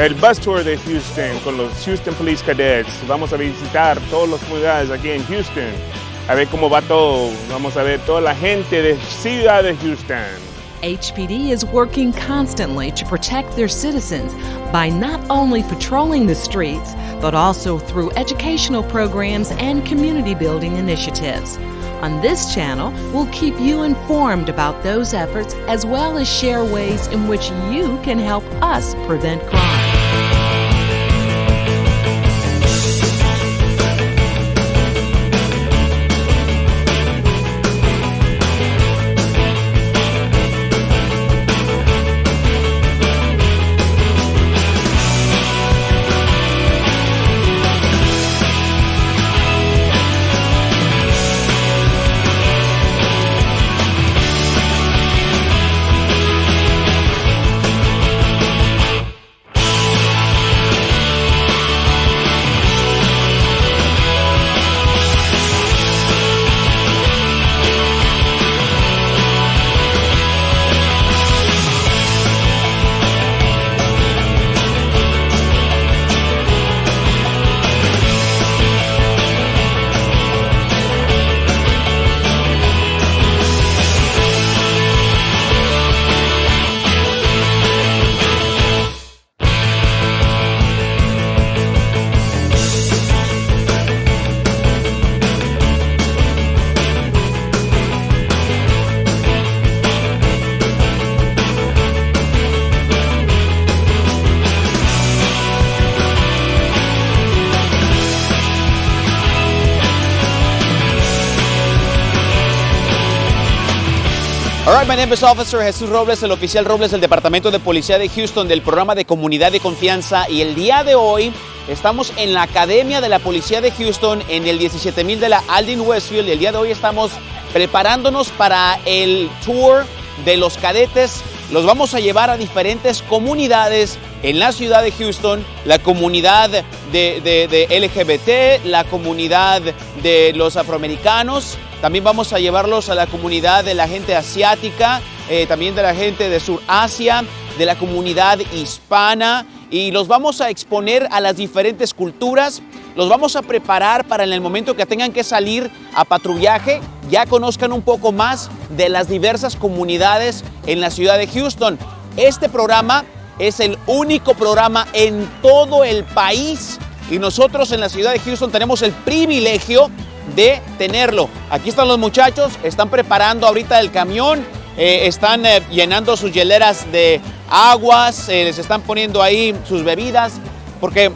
el bus tour de Houston con los Houston Police Cadets. Vamos a visitar todas las comunidades aquí en Houston, a ver cómo va todo. Vamos a ver toda la gente de Ciudad de Houston. HPD is working constantly to protect their citizens by not only patrolling the streets, but also through educational programs and community building initiatives. On this channel, we'll keep you informed about those efforts as well as share ways in which you can help us prevent crime. All right, my name is Officer Jesús Robles, el oficial Robles del Departamento de Policía de Houston del programa de Comunidad de Confianza, y el día de hoy estamos en la Academia de la Policía de Houston en el 17,000 de la Aldin Westfield, y el día de hoy estamos preparándonos para el tour de los cadetes. Los vamos a llevar a diferentes comunidades en la ciudad de Houston, la comunidad de LGBT, la comunidad de los afroamericanos. También vamos a llevarlos a la comunidad de la gente asiática, también de la gente de Surasia, de la comunidad hispana, y los vamos a exponer a las diferentes culturas. Los vamos a preparar para en el momento que tengan que salir a patrullaje, ya conozcan un poco más de las diversas comunidades en la ciudad de Houston. Este programa es el único programa en todo el país, y nosotros en la ciudad de Houston tenemos el privilegio de tenerlo. Aquí están los muchachos, están preparando ahorita el camión, están llenando sus hieleras de aguas, les están poniendo ahí sus bebidas, porque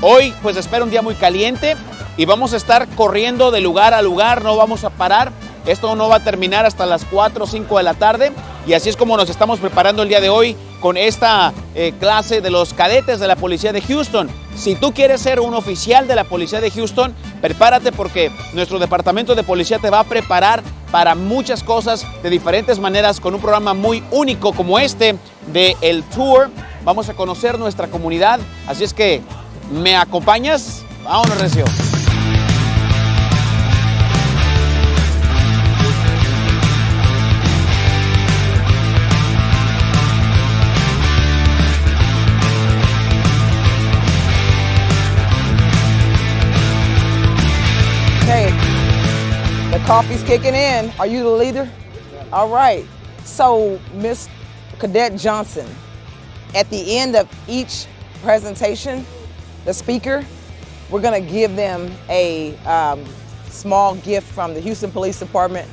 hoy pues espera un día muy caliente y vamos a estar corriendo de lugar a lugar, no vamos a parar. Esto no va a terminar hasta las 4 o 5 de la tarde, y así es como nos estamos preparando el día de hoy con esta clase de los cadetes de la Policía de Houston. Si tú quieres ser un oficial de la Policía de Houston, prepárate, porque nuestro departamento de policía te va a preparar para muchas cosas de diferentes maneras con un programa muy único como este de el Tour. Vamos a conocer nuestra comunidad, así es que ¿me acompañas? Vámonos, recio. Okay, the coffee's kicking in. Are you the leader? All right. So, Miss Cadet Johnson, at the end of each presentation, the speaker, we're going to give them a small gift from the Houston Police Department,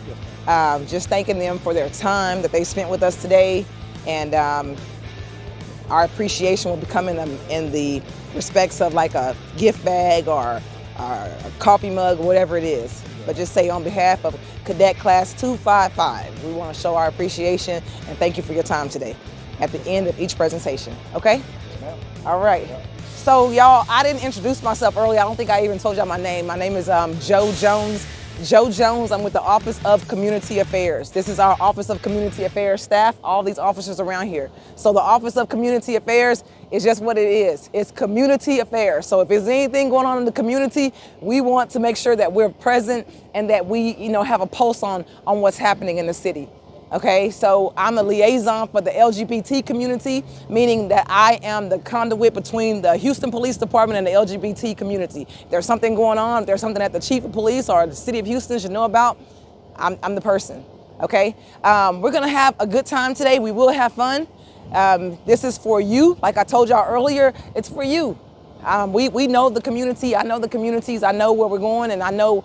just thanking them for their time that they spent with us today, and our appreciation will be coming in the respects of like a gift bag or a coffee mug, whatever it is. But just say on behalf of Cadet Class 255, we want to show our appreciation and thank you for your time today at the end of each presentation, okay? All right. So y'all, I didn't introduce myself earlier. I don't think I even told y'all my name. My name is Joe Jones. Joe Jones, I'm with the Office of Community Affairs. This is our Office of Community Affairs staff, all these officers around here. So the Office of Community Affairs is just what it is. It's community affairs. So if there's anything going on in the community, we want to make sure that we're present and that we, have a pulse on what's happening in the city. Okay, so I'm a liaison for the LGBT community, meaning that I am the conduit between the Houston Police Department and the LGBT community. If there's something going on, if there's something that the chief of police or the city of Houston should know about, I'm the person, okay? We're gonna have a good time today. We will have fun. This is for you. Like I told y'all earlier, it's for you. We know the community. I know the communities. I know where we're going, and I know,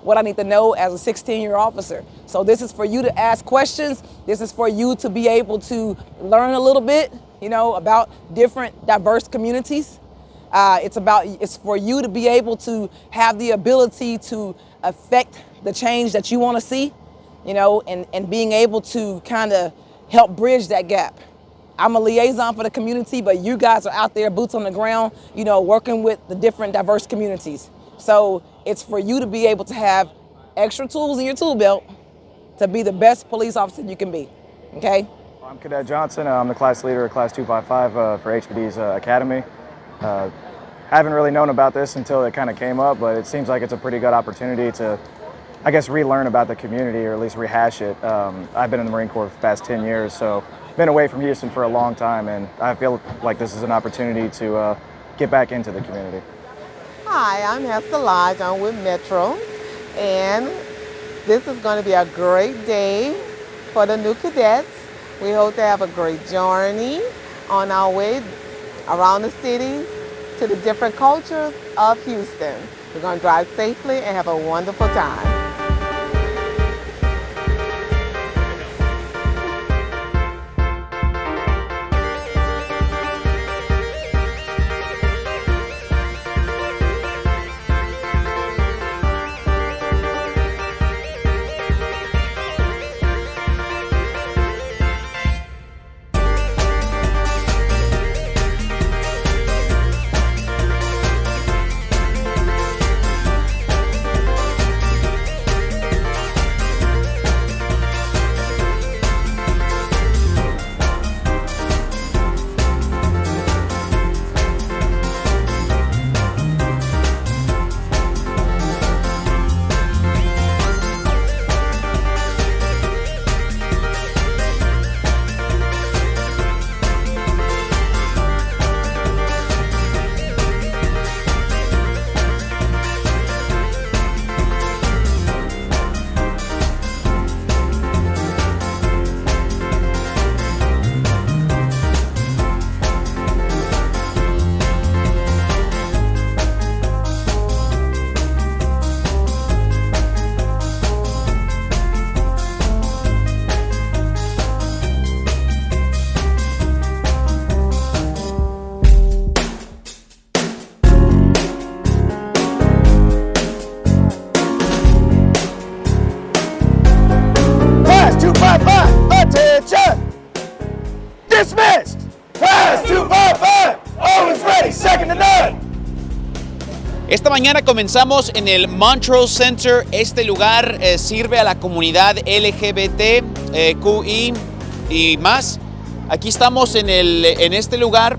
what I need to know as a 16-year officer. So this is for you to ask questions. This is for you to be able to learn a little bit, about different diverse communities. It's for you to be able to have the ability to affect the change that you want to see, and being able to kind of help bridge that gap. I'm a liaison for the community, but you guys are out there, boots on the ground, working with the different diverse communities. So it's for you to be able to have extra tools in your tool belt to be the best police officer you can be, okay? I'm Cadet Johnson. I'm the class leader of Class 255 for HPD's Academy. Haven't really known about this until it kind of came up, but it seems like it's a pretty good opportunity to, I guess, relearn about the community, or at least rehash it. I've been in the Marine Corps for the past 10 years, so been away from Houston for a long time, and I feel like this is an opportunity to get back into the community. Hi, I'm Hester Lodge. I'm with Metro, and this is going to be a great day for the new cadets. We hope to have a great journey on our way around the city to the different cultures of Houston. We're going to drive safely and have a wonderful time. Attention! Dismissed! Class 255, always ready, second to none. Esta mañana comenzamos en el Montrose Center. Este lugar sirve a la comunidad LGBT, QI y más. Aquí estamos en este lugar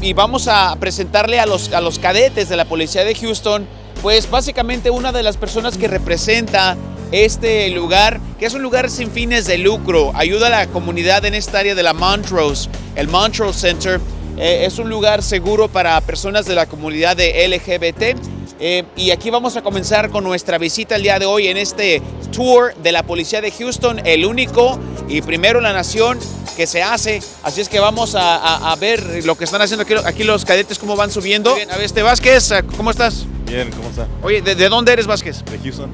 y vamos a presentarle a los cadetes de la policía de Houston, pues básicamente una de las personas que representa este lugar, que es un lugar sin fines de lucro, ayuda a la comunidad en esta área de la Montrose. El Montrose Center es un lugar seguro para personas de la comunidad de LGBT. Y aquí vamos a comenzar con nuestra visita el día de hoy en este tour de la policía de Houston, el único y primero en la nación que se hace. Así es que vamos a ver lo que están haciendo aquí los cadetes, cómo van subiendo. Bien, a ver, Vázquez, ¿cómo estás? Bien, ¿cómo está? Oye, ¿de dónde eres, Vázquez? De Houston.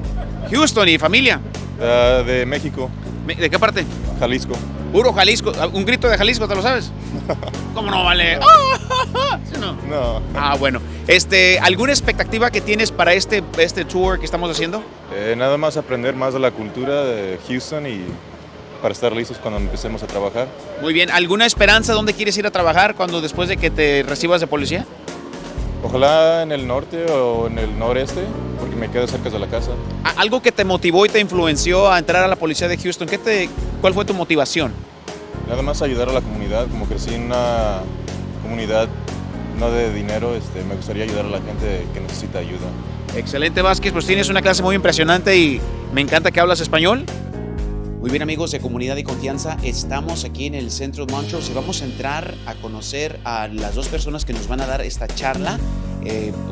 Houston, ¿y familia? De México. ¿De qué parte? Jalisco. Puro Jalisco. Un grito de Jalisco, ¿te lo sabes? ¿Cómo no vale? ¿Sí, no? No. Ah, bueno. ¿Alguna expectativa que tienes para este tour que estamos haciendo? Nada más aprender más de la cultura de Houston y para estar listos cuando empecemos a trabajar. Muy bien. ¿Alguna esperanza dónde quieres ir a trabajar después de que te recibas de policía? Ojalá en el norte o en el noreste, porque me quedo cerca de la casa. ¿Algo que te motivó y te influenció a entrar a la policía de Houston? ¿Cuál fue tu motivación? Nada más ayudar a la comunidad. Como crecí en una comunidad no de dinero, me gustaría ayudar a la gente que necesita ayuda. Excelente, Vázquez. Pues tienes una clase muy impresionante y me encanta que hablas español. Muy bien, amigos de Comunidad y Confianza, estamos aquí en el centro de Montrose y vamos a entrar a conocer a las dos personas que nos van a dar esta charla.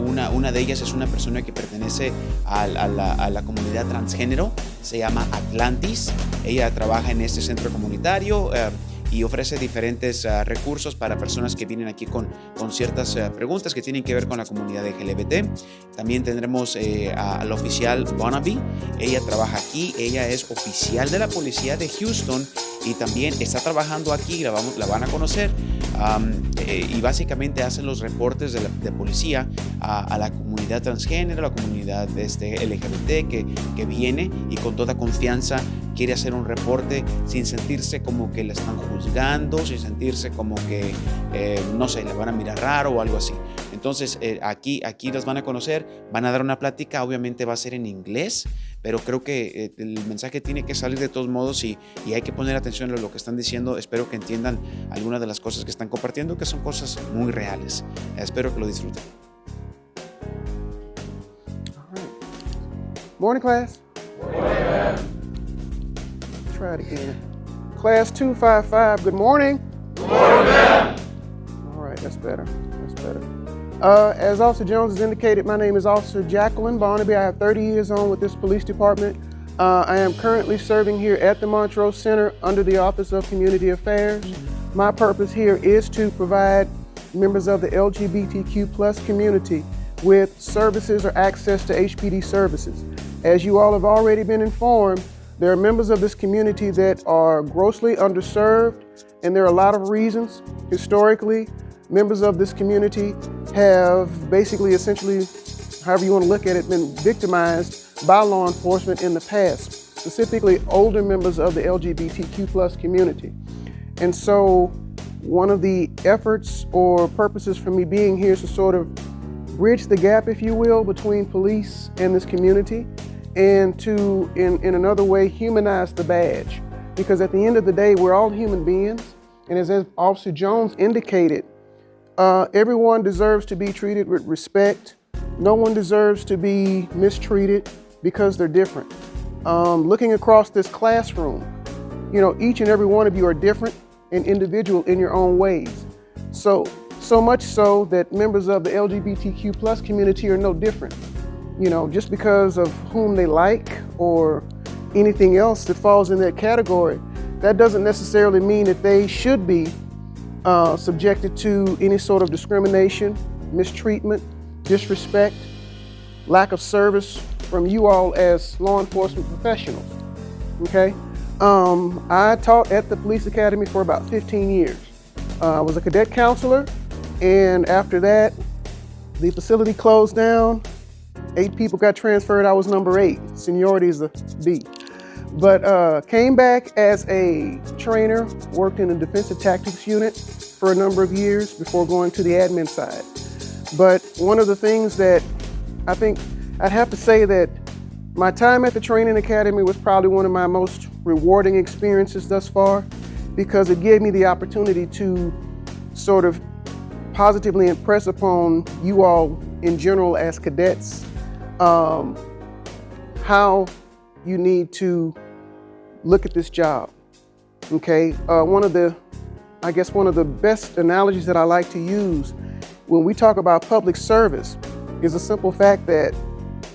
Una de ellas es una persona que pertenece a la comunidad transgénero, se llama Atlantis. Ella trabaja en este centro comunitario y ofrece diferentes recursos para personas que vienen aquí con ciertas preguntas que tienen que ver con la comunidad LGBT. También tendremos a la oficial Barnaby. Ella trabaja aquí, ella es oficial de la policía de Houston y también está trabajando aquí, la van a conocer. Y básicamente hacen los reportes de policía a la comunidad transgénero, a la comunidad LGBT que viene y con toda confianza quiere hacer un reporte sin sentirse como que la están juzgando, sin sentirse como que, no sé, le van a mirar raro o algo así. Entonces, aquí las van a conocer, van a dar una plática, obviamente va a ser en inglés, pero creo que el mensaje tiene que salir de todos modos y hay que poner atención a lo que están diciendo. Espero que entiendan algunas de las cosas que están compartiendo, que son cosas muy reales. Espero que lo disfruten. All right. Morning, class. Try it again. Class 255, good morning. Good morning, ma'am. All right, that's better. As Officer Jones has indicated, my name is Officer Jacqueline Barnaby. I have 30 years on with this police department. I am currently serving here at the Montrose Center under the Office of Community Affairs. My purpose here is to provide members of the LGBTQ+ community with services or access to HPD services. As you all have already been informed, there are members of this community that are grossly underserved, and there are a lot of reasons. Historically, members of this community have basically, essentially, however you want to look at it, been victimized by law enforcement in the past, specifically older members of the LGBTQ+ community. And so one of the efforts or purposes for me being here is to sort of bridge the gap, if you will, between police and this community, and to, in another way, humanize the badge. Because at the end of the day, we're all human beings, and as Officer Jones indicated, everyone deserves to be treated with respect. No one deserves to be mistreated because they're different. Looking across this classroom, you know, each and every one of you are different and individual in your own ways. So much so that members of the LGBTQ+ community are no different. You know, just because of whom they like or anything else that falls in that category, that doesn't necessarily mean that they should be subjected to any sort of discrimination, mistreatment, disrespect, lack of service from you all as law enforcement professionals, okay? I taught at the police academy for about 15 years. I was a cadet counselor, and after that, the facility closed down. 8 people got transferred, I was number 8. Seniority is a B. But came back as a trainer, worked in a defensive tactics unit for a number of years before going to the admin side. But one of the things that I think I'd have to say that my time at the training academy was probably one of my most rewarding experiences thus far, because it gave me the opportunity to sort of positively impress upon you all in general as cadets how you need to look at this job, okay? One of the best analogies that I like to use when we talk about public service is a simple fact that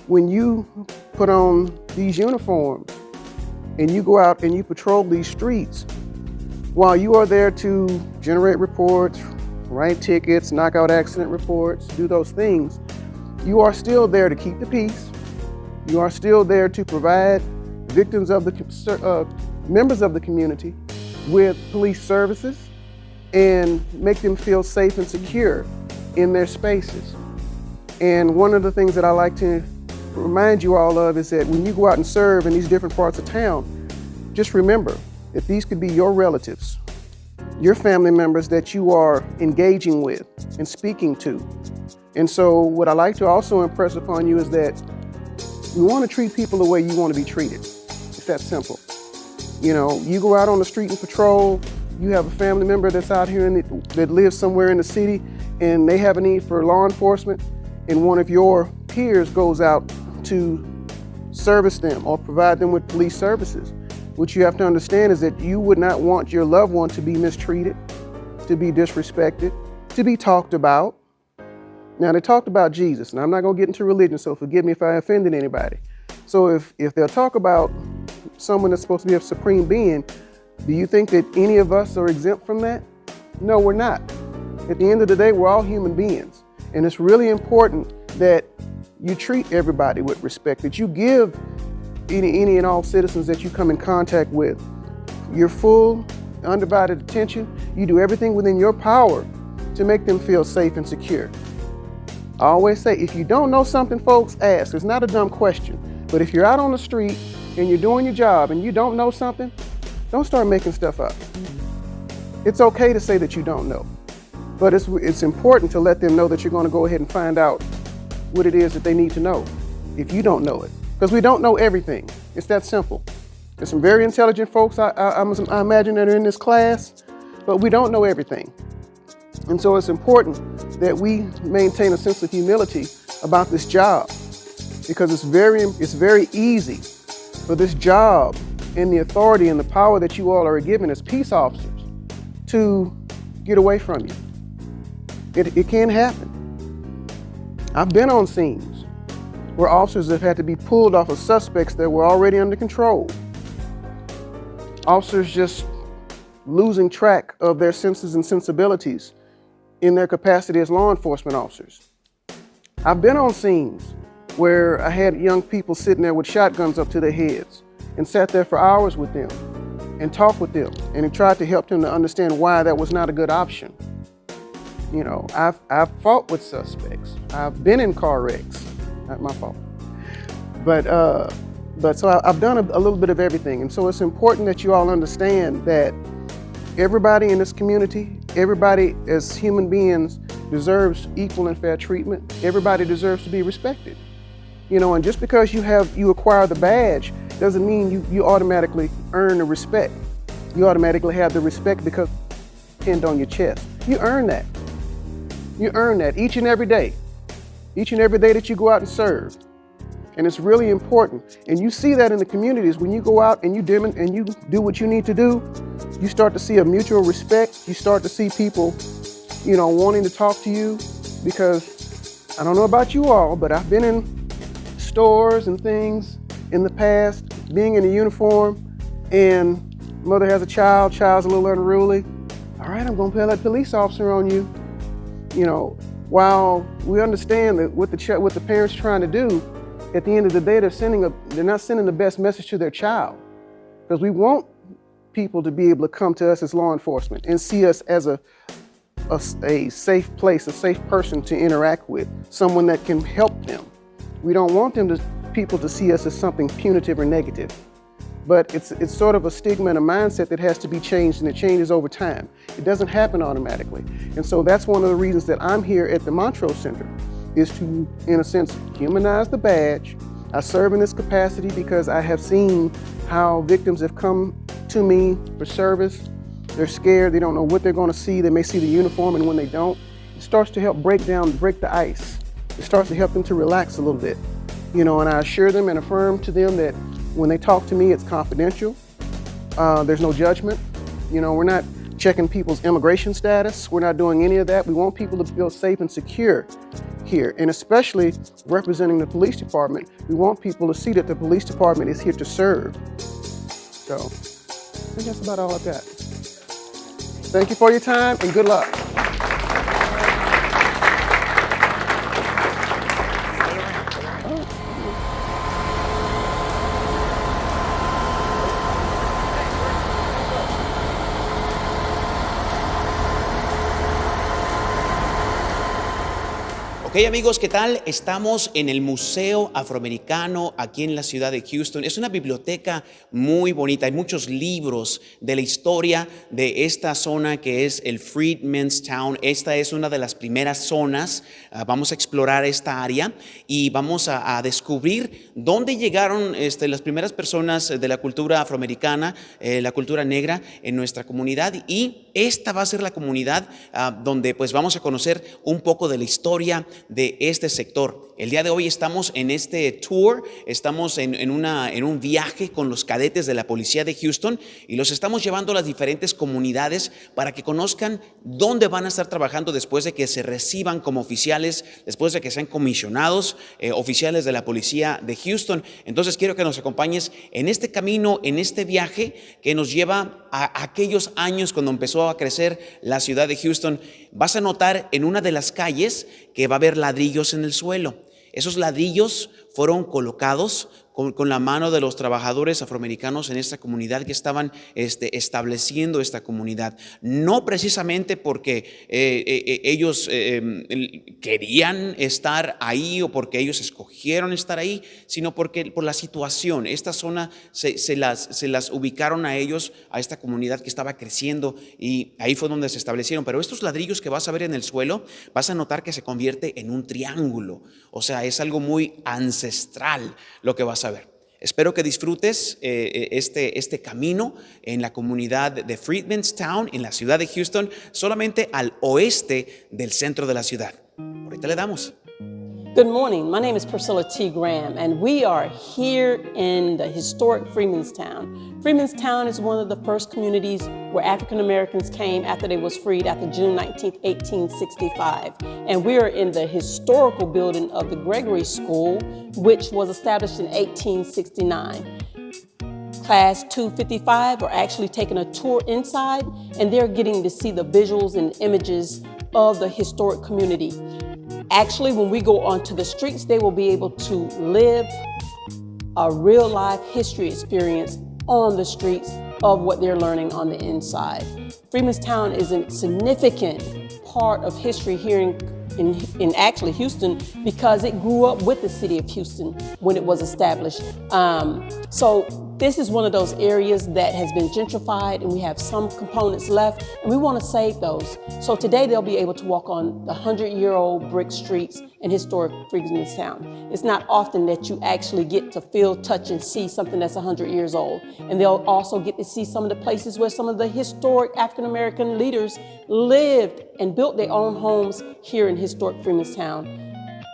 when you put on these uniforms and you go out and you patrol these streets, while you are there to generate reports, write tickets, knock out accident reports, do those things, you are still there to keep the peace. You are still there to provide victims of the members of the community with police services and make them feel safe and secure in their spaces. And one of the things that I like to remind you all of is that when you go out and serve in these different parts of town, just remember that these could be your relatives, your family members that you are engaging with and speaking to. And so what I like to also impress upon you is that you want to treat people the way you want to be treated. It's that simple. You know, you go out on the street and patrol, you have a family member that's out here that lives somewhere in the city and they have a need for law enforcement, and one of your peers goes out to service them or provide them with police services. what you have to understand is that you would not want your loved one to be mistreated, to be disrespected, to be talked about. Now, they talked about Jesus, and I'm not going to get into religion, so forgive me if I offended anybody. So if they'll talk about someone that's supposed to be a supreme being, do you think that any of us are exempt from that? No, we're not. At the end of the day, we're all human beings. And it's really important that you treat everybody with respect, that you give any and all citizens that you come in contact with your full, undivided attention. You do everything within your power to make them feel safe and secure. I always say, if you don't know something, folks, ask. It's not a dumb question. But if you're out on the street and you're doing your job and you don't know something, don't start making stuff up. It's okay to say that you don't know. But it's important to let them know that you're going to go ahead and find out what it is that they need to know if you don't know it. Because we don't know everything. It's that simple. There's some very intelligent folks I imagine that are in this class, but we don't know everything. And so it's important that we maintain a sense of humility about this job, because it's very easy for this job and the authority and the power that you all are given as peace officers to get away from you. It can happen. I've been on scenes where officers have had to be pulled off of suspects that were already under control. Officers just losing track of their senses and sensibilities in their capacity as law enforcement officers. I've been on scenes where I had young people sitting there with shotguns up to their heads and sat there for hours with them and talked with them and tried to help them to understand why that was not a good option. You know, I've fought with suspects. I've been in car wrecks, not my fault. But so I've done a little bit of everything. And so it's important that you all understand that everybody in this community, everybody as human beings deserves equal and fair treatment. Everybody deserves to be respected. You know, and just because you acquire the badge doesn't mean you automatically earn the respect. You automatically have the respect because it's pinned on your chest. You earn that. You earn that each and every day. Each and every day that you go out and serve. And it's really important. And you see that in the communities when you go out and you do what you need to do, you start to see a mutual respect. You start to see people, you know, wanting to talk to you, because I don't know about you all, but I've been in stores and things in the past, being in a uniform, and mother has a child's a little unruly. All right, I'm gonna put that police officer on you. You know, while we understand that what the parents are trying to do, at the end of the day, they're not sending the best message to their child, because we want people to be able to come to us as law enforcement and see us as a safe place, a safe person to interact with, someone that can help them. We don't want people to see us as something punitive or negative. But it's sort of a stigma and a mindset that has to be changed, and it changes over time. It doesn't happen automatically. And so that's one of the reasons that I'm here at the Montrose Center, is to, in a sense, humanize the badge. I serve in this capacity because I have seen how victims have come to me for service. They're scared, they don't know what they're gonna see. They may see the uniform, and when they don't, it starts to help break the ice. It starts to help them to relax a little bit. You know, and I assure them and affirm to them that when they talk to me, it's confidential. There's no judgment. You know, we're not checking people's immigration status. We're not doing any of that. We want people to feel safe and secure here. And especially representing the police department, we want people to see that the police department is here to serve. So I think that's about all I've got. Thank you for your time and good luck. Ok, amigos, ¿qué tal? Estamos en el Museo Afroamericano aquí en la ciudad de Houston. Es una biblioteca muy bonita. Hay muchos libros de la historia de esta zona que es el Freedmen's Town. Esta es una de las primeras zonas. Vamos a explorar esta área y vamos a descubrir dónde llegaron las primeras personas de la cultura afroamericana, la cultura negra en nuestra comunidad. Y esta va a ser la comunidad donde pues vamos a conocer un poco de la historia de este sector. El día de hoy estamos en este tour, estamos en un viaje con los cadetes de la policía de Houston y los estamos llevando a las diferentes comunidades para que conozcan dónde van a estar trabajando después de que se reciban como oficiales, después de que sean comisionados oficiales de la policía de Houston. Entonces quiero que nos acompañes en este camino, en este viaje que nos lleva a aquellos años cuando empezó a crecer la ciudad de Houston. Vas a notar en una de las calles que va a haber ladrillos en el suelo. Esos ladrillos fueron colocados con la mano de los trabajadores afroamericanos en esta comunidad que estaban estableciendo esta comunidad. No precisamente porque ellos querían estar ahí o porque ellos escogieron estar ahí, sino porque por la situación. Esta zona se las ubicaron a ellos, a esta comunidad que estaba creciendo, y ahí fue donde se establecieron. Pero estos ladrillos que vas a ver en el suelo, vas a notar que se convierte en un triángulo. O sea, es algo muy ancestral lo que vas a ver. Espero que disfrutes este camino en la comunidad de Freedmanstown, en la ciudad de Houston, solamente al oeste del centro de la ciudad. Ahorita le damos. Good morning. My name is Priscilla T. Graham, and we are here in the historic Freedmanstown. Freedmanstown is one of the first communities where African Americans came after they was freed after June 19, 1865. And we are in the historical building of the Gregory School, which was established in 1869. Class 255 are actually taking a tour inside, and they're getting to see the visuals and images of the historic community. Actually, when we go onto the streets, they will be able to live a real life history experience on the streets of what they're learning on the inside. Freedmanstown is a significant part of history here in actually Houston, because it grew up with the city of Houston when it was established. So this is one of those areas that has been gentrified, and we have some components left, and we want to save those. So today they'll be able to walk on the 100-year-old brick streets in historic Freedmanstown. It's not often that you actually get to feel, touch, and see something that's 100 years old. And they'll also get to see some of the places where some of the historic African-American leaders lived and built their own homes here in historic Freedmanstown.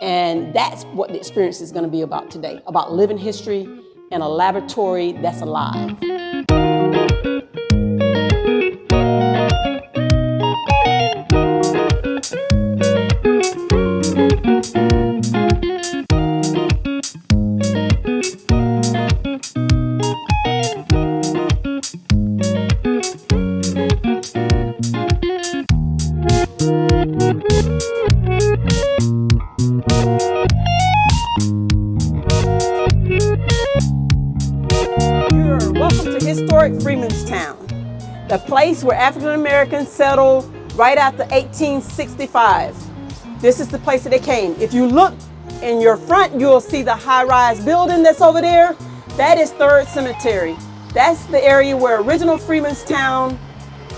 And that's what the experience is going to be about today, about living history in a laboratory that's alive. Historic Freedmanstown, the place where African Americans settled right after 1865. This is the place that they came. If you look in your front, you'll see the high-rise building that's over there. That is 3rd Cemetery. That's the area where original Freedmanstown,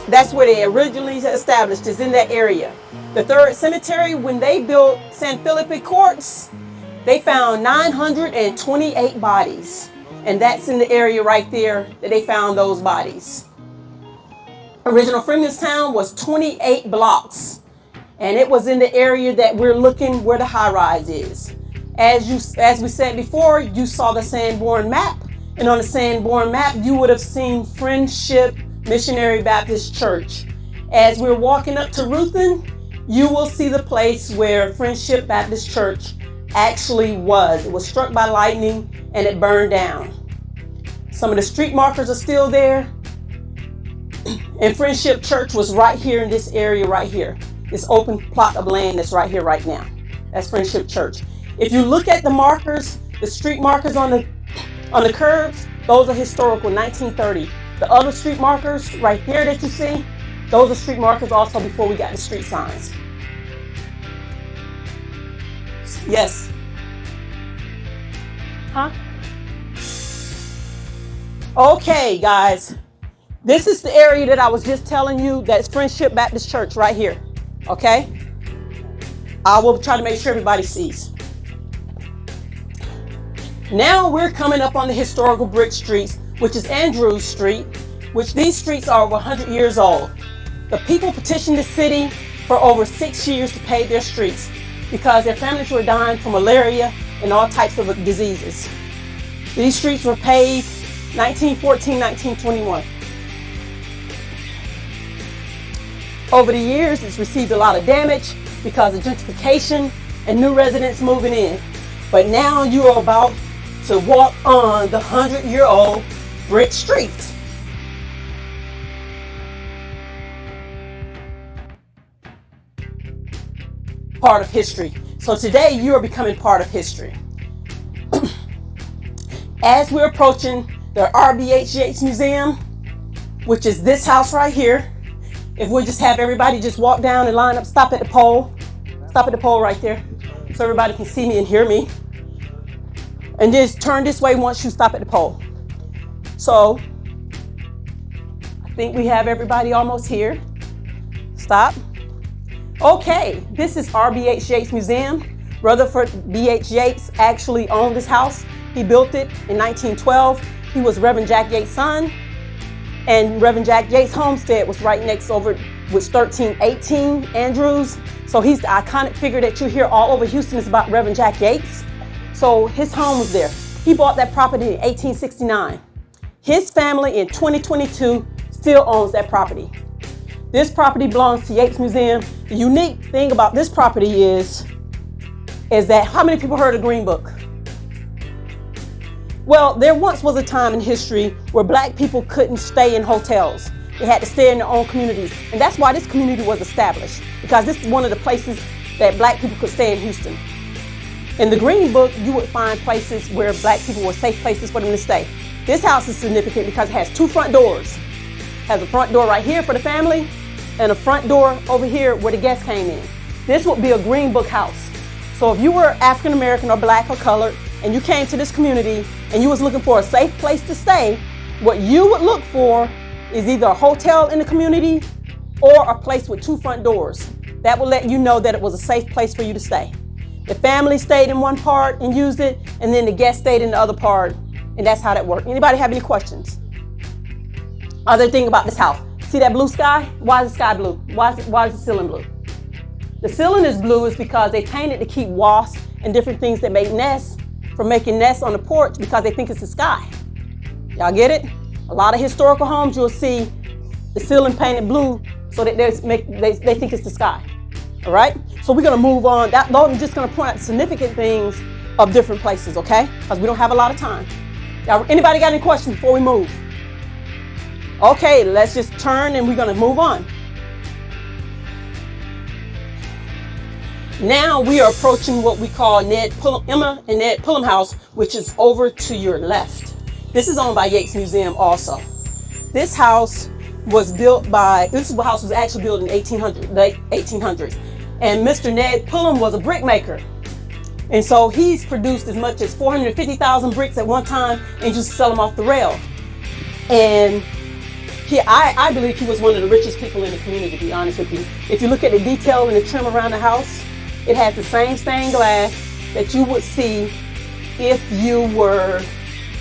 that's where they originally established, is in that area. The 3rd Cemetery, when they built San Felipe Courts, they found 928 bodies. And that's in the area right there that they found those bodies. Original Freedmanstown was 28 blocks, and it was in the area that we're looking where the high rise is. As we said before, you saw the Sanborn map, and on the Sanborn map, you would have seen Friendship Missionary Baptist Church. As we're walking up to Ruthin, you will see the place where Friendship Baptist Church actually was. It was struck by lightning and it burned down. Some of the street markers are still there. And Friendship Church was right here in this area right here. This open plot of land that's right here right now. That's Friendship Church. If you look at the markers, the street markers on the curbs, those are historical, 1930. The other street markers right here that you see, those are street markers also before we got the street signs. Yes. Huh? Okay, guys. This is the area that I was just telling you, that's Friendship Baptist Church right here. Okay? I will try to make sure everybody sees. Now we're coming up on the historical brick streets, which is Andrews Street, which these streets are over 100 years old. The people petitioned the city for over 6 years to pave their streets. because their families were dying from malaria and all types of diseases. These streets were paved 1914, 1921. Over the years, it's received a lot of damage because of gentrification and new residents moving in. But now you are about to walk on the 100-year-old brick streets. Part of history. So today you are becoming part of history. As we're approaching the R.B.H. Yates Museum, which is this house right here, if we just have everybody just walk down and line up, stop at the pole right there, so everybody can see me and hear me. And just turn this way once you stop at the pole. So, I think we have everybody almost here. Stop. Okay, this is R.B.H. Yates Museum. Rutherford B.H. Yates actually owned this house. He built it in 1912. He was Reverend Jack Yates' son. And Reverend Jack Yates' homestead was right next over with 1318 Andrews. So he's the iconic figure that you hear all over Houston is about Reverend Jack Yates. So his home was there. He bought that property in 1869. His family in 2022 still owns that property. This property belongs to Yates Museum. The unique thing about this property is that how many people heard of Green Book? Well, there once was a time in history where black people couldn't stay in hotels. They had to stay in their own communities. And that's why this community was established, because this is one of the places that black people could stay in Houston. In the Green Book, you would find places where black people were safe places for them to stay. This house is significant because it has two front doors. It has a front door right here for the family and a front door over here where the guests came in. This would be a Green Book house. So if you were African American or black or colored and you came to this community and you was looking for a safe place to stay, what you would look for is either a hotel in the community or a place with two front doors. That will let you know that it was a safe place for you to stay. The family stayed in one part and used it, and then the guests stayed in the other part, and that's how that worked. Anybody have any questions? Other thing about this house, see that blue sky? Why is the sky blue? Why is the ceiling blue? The ceiling is blue is because they painted to keep wasps and different things that make nests from making nests on the porch because they think it's the sky. Y'all get it? A lot of historical homes you'll see the ceiling painted blue so that they think it's the sky. All right? So we're gonna move on. I'm just gonna point out significant things of different places, okay? Because we don't have a lot of time. Now, anybody got any questions before we move? Okay, let's just turn and we're gonna move on. Now we are approaching what we call Emma and Ned Pullum House, which is over to your left. This is owned by Yates Museum also. This house was actually built in late 1800s. And Mr. Ned Pullum was a brickmaker. And so he's produced as much as 450,000 bricks at one time and just sell them off the rail. And I believe he was one of the richest people in the community, to be honest with you. If you look at the detail and the trim around the house, it has the same stained glass that you would see if you were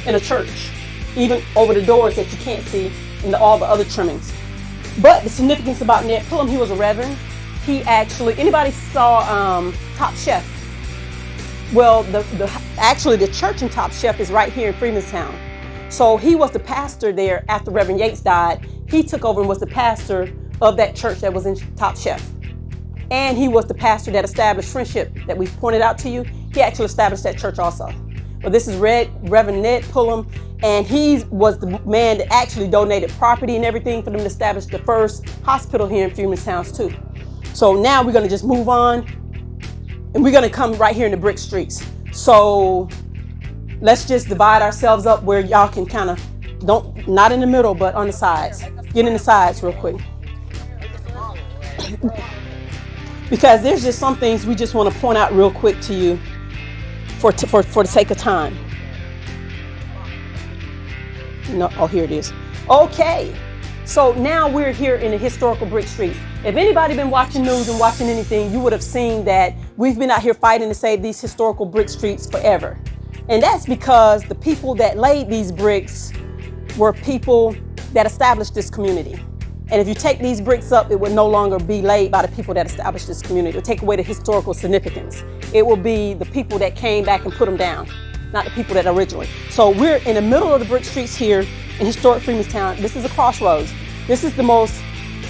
in a church, even over the doors that you can't see and all the other trimmings. But the significance about Ned Pullum, he was a reverend. He actually, anybody saw Top Chef? Well, actually the church in Top Chef is right here in Freemanstown. So he was the pastor there after Reverend Yates died. He took over and was the pastor of that church that was in Top Chef. And he was the pastor that established Friendship that we pointed out to you. He actually established that church also. But this is Reverend Ned Pullum, and he was the man that actually donated property and everything for them to establish the first hospital here in Freemanstown too. So now we're gonna just move on, and we're gonna come right here in the brick streets. So let's just divide ourselves up where y'all can kind of, not in the middle, but on the sides. Get in the sides real quick. Because there's just some things we just want to point out real quick to you for the sake of time. No, oh, here it is. Okay, so now we're here in the historical brick streets. If anybody been watching news and watching anything, you would have seen that we've been out here fighting to save these historical brick streets forever. And that's because the people that laid these bricks were people that established this community. And if you take these bricks up, it would no longer be laid by the people that established this community. It would take away the historical significance. It will be the people that came back and put them down, not the people that originally. So we're in the middle of the brick streets here in historic Freemanstown. This is a crossroads. This is the most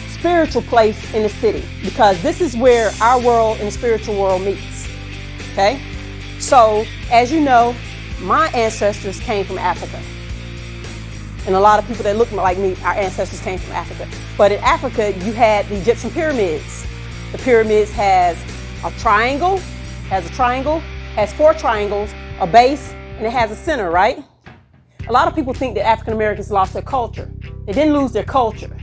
spiritual place in the city because this is where our world and the spiritual world meets, okay? So, as you know, my ancestors came from Africa. And a lot of people that look like me, our ancestors came from Africa. But in Africa, you had the Egyptian pyramids. The pyramids has a triangle, has 4 triangles, a base, and it has a center, right? A lot of people think that African Americans lost their culture. They didn't lose their culture.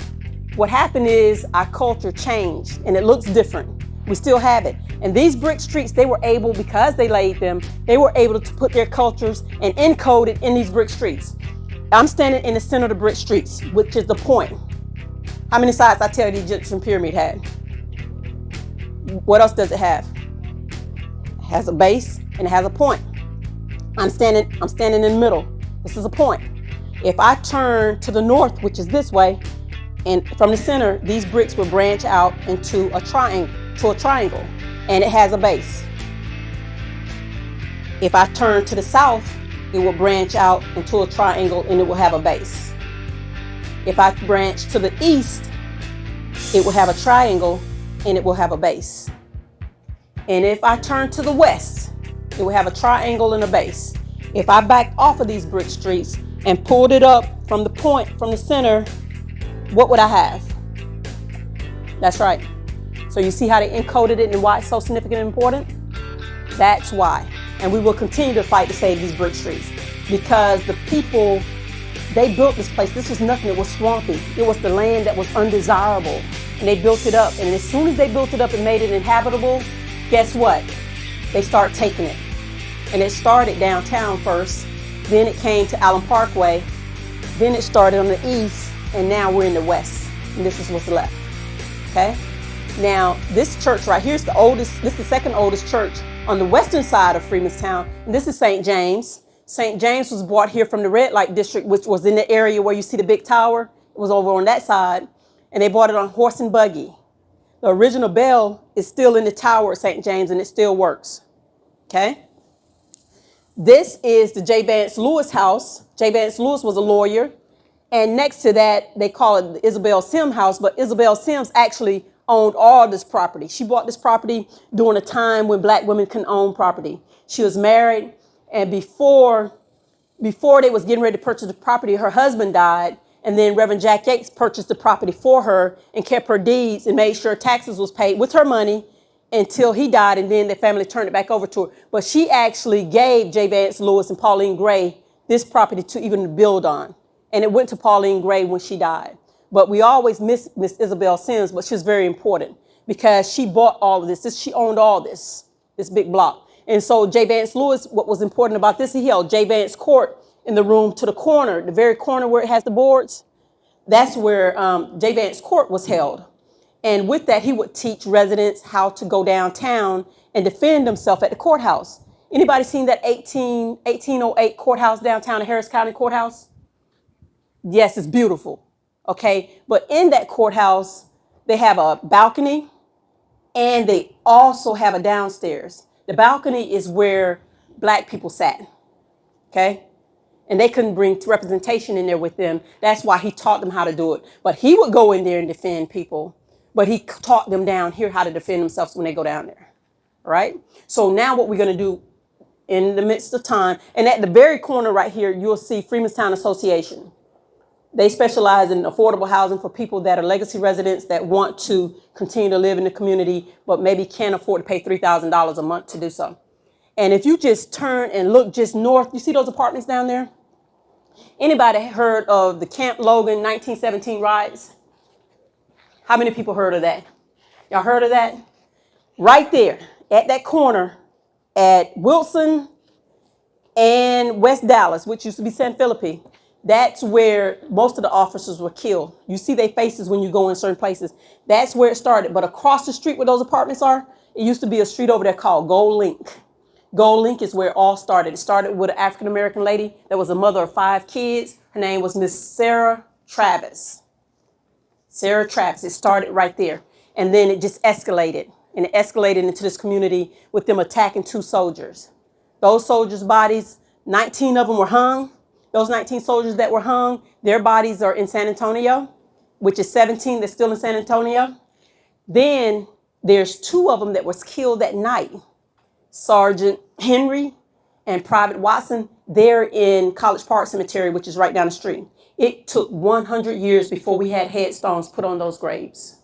What happened is our culture changed and it looks different. We still have it. And these brick streets, they were able, because they laid them, they were able to put their cultures and encode it in these brick streets. I'm standing in the center of the brick streets, which is the point. How many sides I tell you the Egyptian pyramid had? What else does it have? It has a base and it has a point. I'm standing in the middle. This is a point. If I turn to the north, which is this way, and from the center, these bricks will branch out into a triangle, and it has a base. If I turn to the south, it will branch out into a triangle and it will have a base. If I branch to the east, it will have a triangle and it will have a base. And if I turn to the west, it will have a triangle and a base. If I backed off of these brick streets and pulled it up from the point, from the center, what would I have? That's right. So you see how they encoded it and why it's so significant and important? That's why. And we will continue to fight to save these brick streets because the people, they built this place. This was nothing. It was swampy. It was the land that was undesirable. And they built it up. And as soon as they built it up and made it inhabitable, guess what? They start taking it. And it started downtown first. Then it came to Allen Parkway. Then it started on the east. And now we're in the west. And this is what's left. Okay? Now, this church right here is the oldest, this is the second oldest church on the western side of Freemanstown. And this is St. James. St. James was brought here from the red light district, which was in the area where you see the big tower. It was over on that side. And they brought it on horse and buggy. The original bell is still in the tower at St. James and it still works. Okay? This is the J. Vance Lewis house. J. Vance Lewis was a lawyer. And next to that, they call it the Isabel Sims house. But Isabel Sims actually owned all this property. She bought this property during a time when black women couldn't own property. She was married, and before they was getting ready to purchase the property, her husband died, and then Reverend Jack Yates purchased the property for her and kept her deeds and made sure taxes was paid with her money until he died, and then the family turned it back over to her. But she actually gave J. Vance Lewis and Pauline Gray this property to even build on, and it went to Pauline Gray when she died. But we always miss Isabel Sims, but she was very important because she bought all of this. She owned all this big block. And so J. Vance Lewis, what was important about this, he held J. Vance Court in the room to the corner, the very corner where it has the boards. That's where J. Vance Court was held. And with that, he would teach residents how to go downtown and defend themselves at the courthouse. Anybody seen that 1808 courthouse downtown, the Harris County Courthouse? Yes, it's beautiful. Okay, but in that courthouse, they have a balcony and they also have a downstairs. The balcony is where black people sat, okay? And they couldn't bring representation in there with them. That's why he taught them how to do it. But he would go in there and defend people, but he taught them down here how to defend themselves when they go down there, all right? So now what we're gonna do in the midst of time, and at the very corner right here, you'll see Freemanstown Association. They specialize in affordable housing for people that are legacy residents that want to continue to live in the community, but maybe can't afford to pay $3,000 a month to do so. And if you just turn and look just north, you see those apartments down there? Anybody heard of the Camp Logan 1917 riots? How many people heard of that? Y'all heard of that? Right there at that corner at Wilson and West Dallas, which used to be San Felipe. That's where most of the officers were killed. You see their faces when you go in certain places. That's where it started. But across the street where those apartments are, it used to be a street over there called Gold Link. Gold Link is where it all started. It started with an African-American lady that was a mother of 5 kids. Her name was Miss Sarah Travis. Sarah Travis. It started right there. And then it just escalated. And it escalated into this community with them attacking 2 soldiers. Those soldiers' bodies, 19 of them were hung. Those 19 soldiers that were hung, their bodies are in San Antonio, which is 17 that's still in San Antonio. Then there's 2 of them that was killed that night. Sergeant Henry and Private Watson, they're in College Park Cemetery, which is right down the street. It took 100 years before we had headstones put on those graves.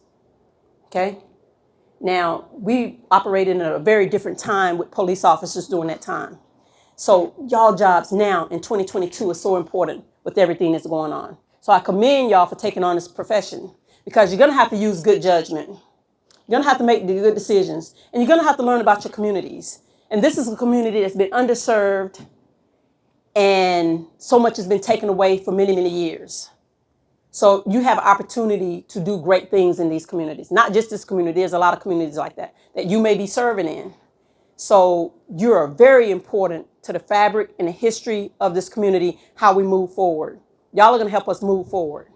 Okay? Now, we operated in a very different time with police officers during that time. So y'all jobs now in 2022 is so important with everything that's going on. So I commend y'all for taking on this profession, because you're gonna have to use good judgment. You're gonna have to make the good decisions, and you're gonna have to learn about your communities. And this is a community that's been underserved, and so much has been taken away for many, many years. So you have an opportunity to do great things in these communities. Not just this community, there's a lot of communities like that you may be serving in. So you are very important to the fabric and the history of this community, how we move forward. Y'all are gonna help us move forward.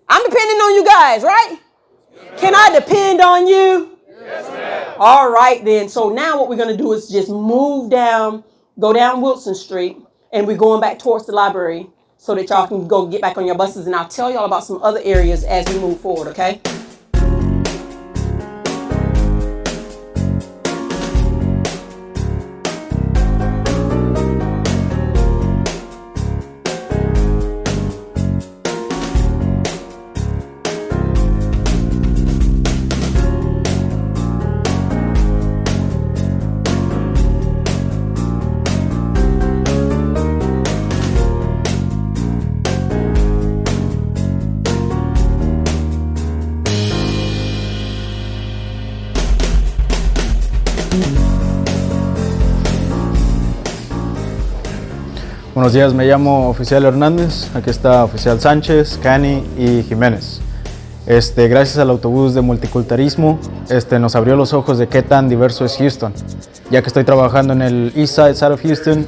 I'm depending on you guys, right? Yes, can I depend on you? Yes, ma'am. All right then, so now what we're gonna do is just move down, go down Wilson Street, and we're going back towards the library so that y'all can go get back on your buses, and I'll tell y'all about some other areas as we move forward, okay? Buenos días, me llamo Oficial Hernández, aquí está Oficial Sánchez, Cani y Jiménez. Gracias al autobús de multiculturalismo nos abrió los ojos de qué tan diverso es Houston. Ya que estoy trabajando en el East Side of Houston,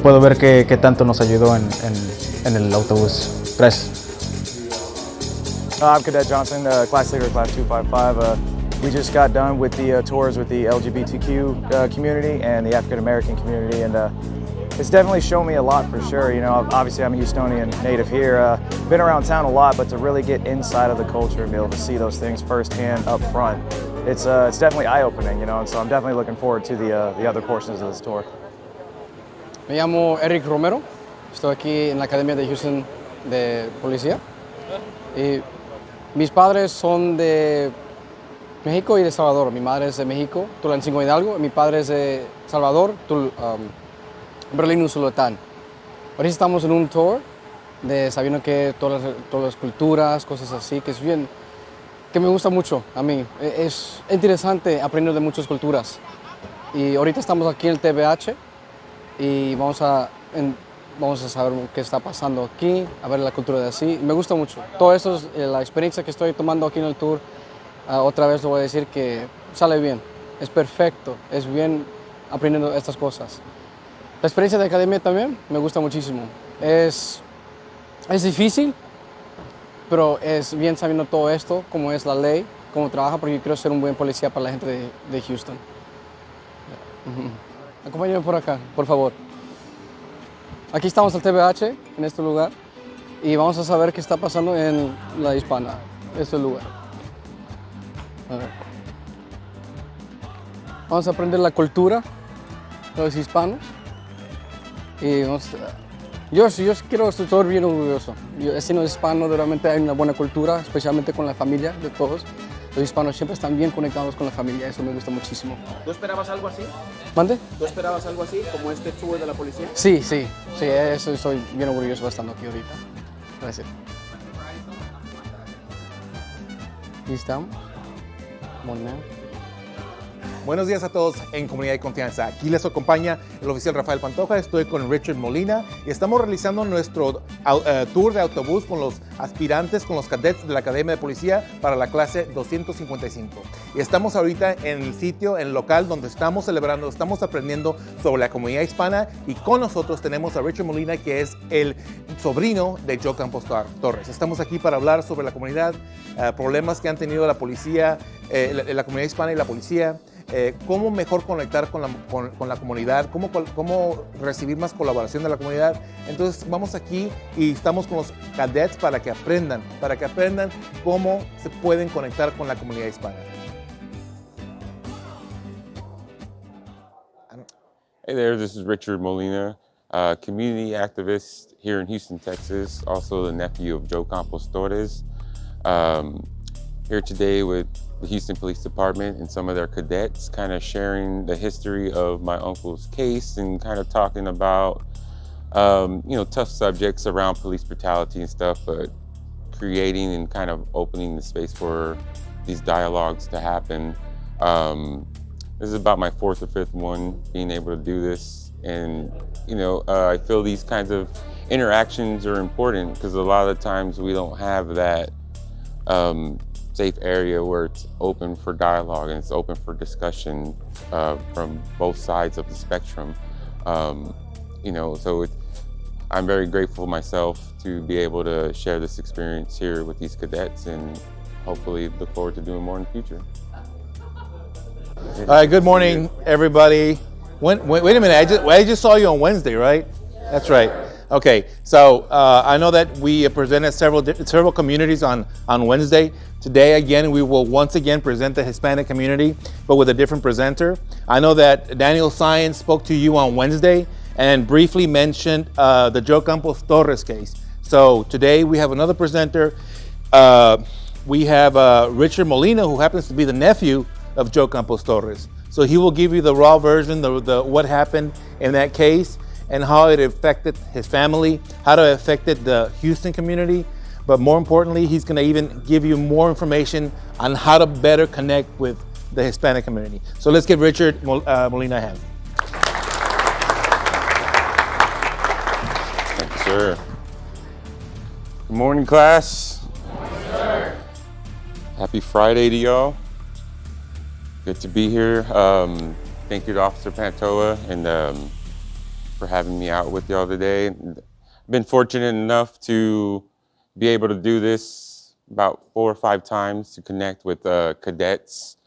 puedo ver qué tanto nos ayudó en el autobús. Gracias. I'm Cadet Johnson, class leader, class 255. We just got done with the tours with the LGBTQ community and the African American community, and it's definitely shown me a lot for sure. You know, obviously I'm a Houstonian native here, been around town a lot, but to really get inside of the culture and be able to see those things firsthand up front, it's definitely eye-opening, you know, and so I'm definitely looking forward to the other portions of this tour. Me llamo Eric Romero, estoy aquí en la Academia de Houston de Policía. Y mis padres son de México y de Salvador. Mi madre es de México, Tulancingo Hidalgo, y mi padre es de Salvador, Berlín, Usulután. Ahora estamos en un tour de sabiendo que todas las culturas, cosas así, que es bien, que me gusta mucho a mí. Es interesante aprender de muchas culturas. Y ahorita estamos aquí en el TBH y vamos a saber qué está pasando aquí, a ver la cultura de así. Me gusta mucho. Todo esto es la experiencia que estoy tomando aquí en el tour. Otra vez lo voy a decir que sale bien, es perfecto, es bien aprendiendo estas cosas. La experiencia de academia también me gusta muchísimo. Es difícil, pero es bien sabiendo todo esto, cómo es la ley, cómo trabaja, porque yo quiero ser un buen policía para la gente de Houston. Acompáñame por acá, por favor. Aquí estamos en el TBH, en este lugar, y vamos a saber qué está pasando en la hispana, este lugar. A ver. Vamos a aprender la cultura de los hispanos. Y yo quiero estar bien orgulloso. Siendo hispano, realmente hay una buena cultura, especialmente con la familia de todos. Los hispanos siempre están bien conectados con la familia, eso me gusta muchísimo. ¿Tú esperabas algo así? ¿Mande? ¿Tú esperabas algo así, como este tour de la policía? Sí, eso estoy bien orgulloso estando aquí ahorita. Gracias. ¿Y estamos? Buenos días a todos en Comunidad de Confianza. Aquí les acompaña el oficial Rafael Pantoja. Estoy con Richard Molina y estamos realizando nuestro tour de autobús con los aspirantes, con los cadets de la Academia de Policía para la clase 255. Y estamos ahorita en el sitio, en el local donde estamos celebrando, estamos aprendiendo sobre la comunidad hispana, y con nosotros tenemos a Richard Molina, que es el sobrino de Joe Campos Torres. Estamos aquí para hablar sobre la comunidad, problemas que han tenido la policía, la comunidad hispana y la policía, cómo mejor conectar con la comunidad, cómo recibir más colaboración de la comunidad. Entonces vamos aquí y estamos con los cadets para que aprendan cómo se pueden conectar con la comunidad hispana. Hey there, this is Richard Molina, community activist here in Houston, Texas, also the nephew of Joe Campos Torres. Here today with the Houston Police Department and some of their cadets, kind of sharing the history of my uncle's case and kind of talking about, tough subjects around police brutality and stuff, but creating and kind of opening the space for these dialogues to happen. This is about my fourth or fifth one being able to do this. And, I feel these kinds of interactions are important because a lot of the times we don't have that safe area where it's open for dialogue and it's open for discussion from both sides of the spectrum. I'm very grateful myself to be able to share this experience here with these cadets, and hopefully look forward to doing more in the future. All right, good morning, everybody. Wait a minute, I just saw you on Wednesday, right? That's right. Okay, so I know that we presented several communities on Wednesday. Today, again, we will once again present the Hispanic community, but with a different presenter. I know that Daniel Science spoke to you on Wednesday and briefly mentioned the Joe Campos Torres case. So today we have another presenter. We have Richard Molina, who happens to be the nephew of Joe Campos Torres. So he will give you the raw version, the what happened in that case and how it affected his family, how it affected the Houston community. But more importantly, he's gonna even give you more information on how to better connect with the Hispanic community. So let's give Richard Molina a hand. Thank you, sir. Good morning, class. Good morning, sir. Happy Friday to y'all. Good to be here. Thank you to Officer Pantoa and for having me out with y'all today. I've been fortunate enough to be able to do this about 4 or 5 times to connect with cadets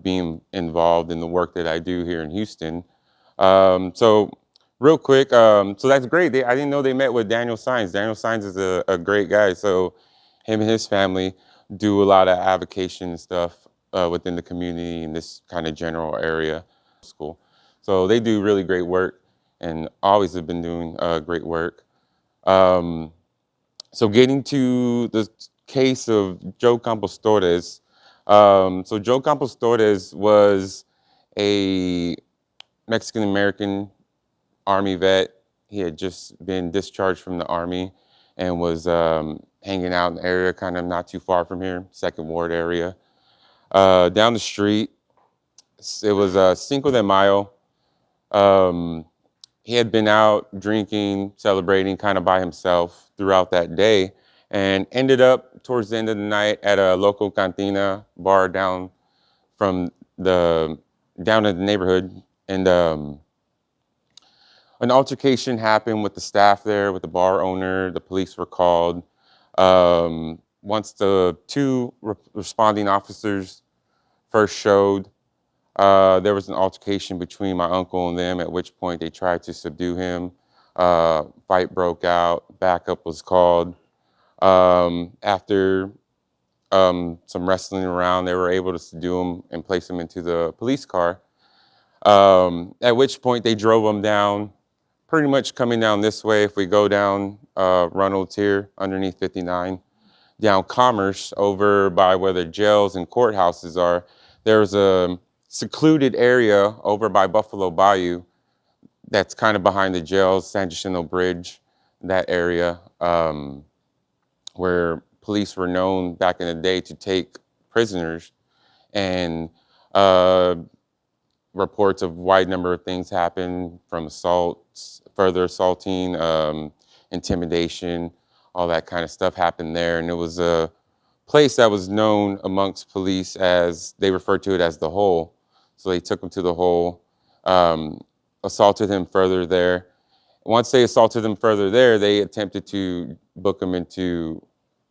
being involved in the work that I do here in Houston. So real quick, so that's great. I didn't know they met with Daniel Sines. Daniel Sines is a great guy. So him and his family do a lot of avocation and stuff within the community in this kind of general area school. So they do really great work and always have been doing great work. So getting to the case of Joe Campos Torres. So Joe Campos Torres was a Mexican-American Army vet. He had just been discharged from the Army and was hanging out in the area kind of not too far from here, Second Ward area. Down the street, it was Cinco de Mayo. He had been out drinking, celebrating kind of by himself throughout that day and ended up towards the end of the night at a local cantina bar down in the neighborhood. And an altercation happened with the staff there, with the bar owner. The police were called. Once the 2 responding officers first showed, there was an altercation between my uncle and them, at which point they tried to subdue him. Fight broke out, backup was called. After some wrestling around, they were able to subdue him and place him into the police car. At which point they drove him down, pretty much coming down this way. If we go down Reynolds here, underneath 59, down Commerce, over by where the jails and courthouses are, there's a secluded area over by Buffalo Bayou that's kind of behind the jails, San Jacinto Bridge, that area, where police were known back in the day to take prisoners, and reports of wide number of things happen, from assaults, further assaulting, intimidation, all that kind of stuff happened there. And it was a place that was known amongst police as, they referred to it as the Hole. So they took him to the Hole, assaulted him further there. Once they assaulted him further there, they attempted to book him into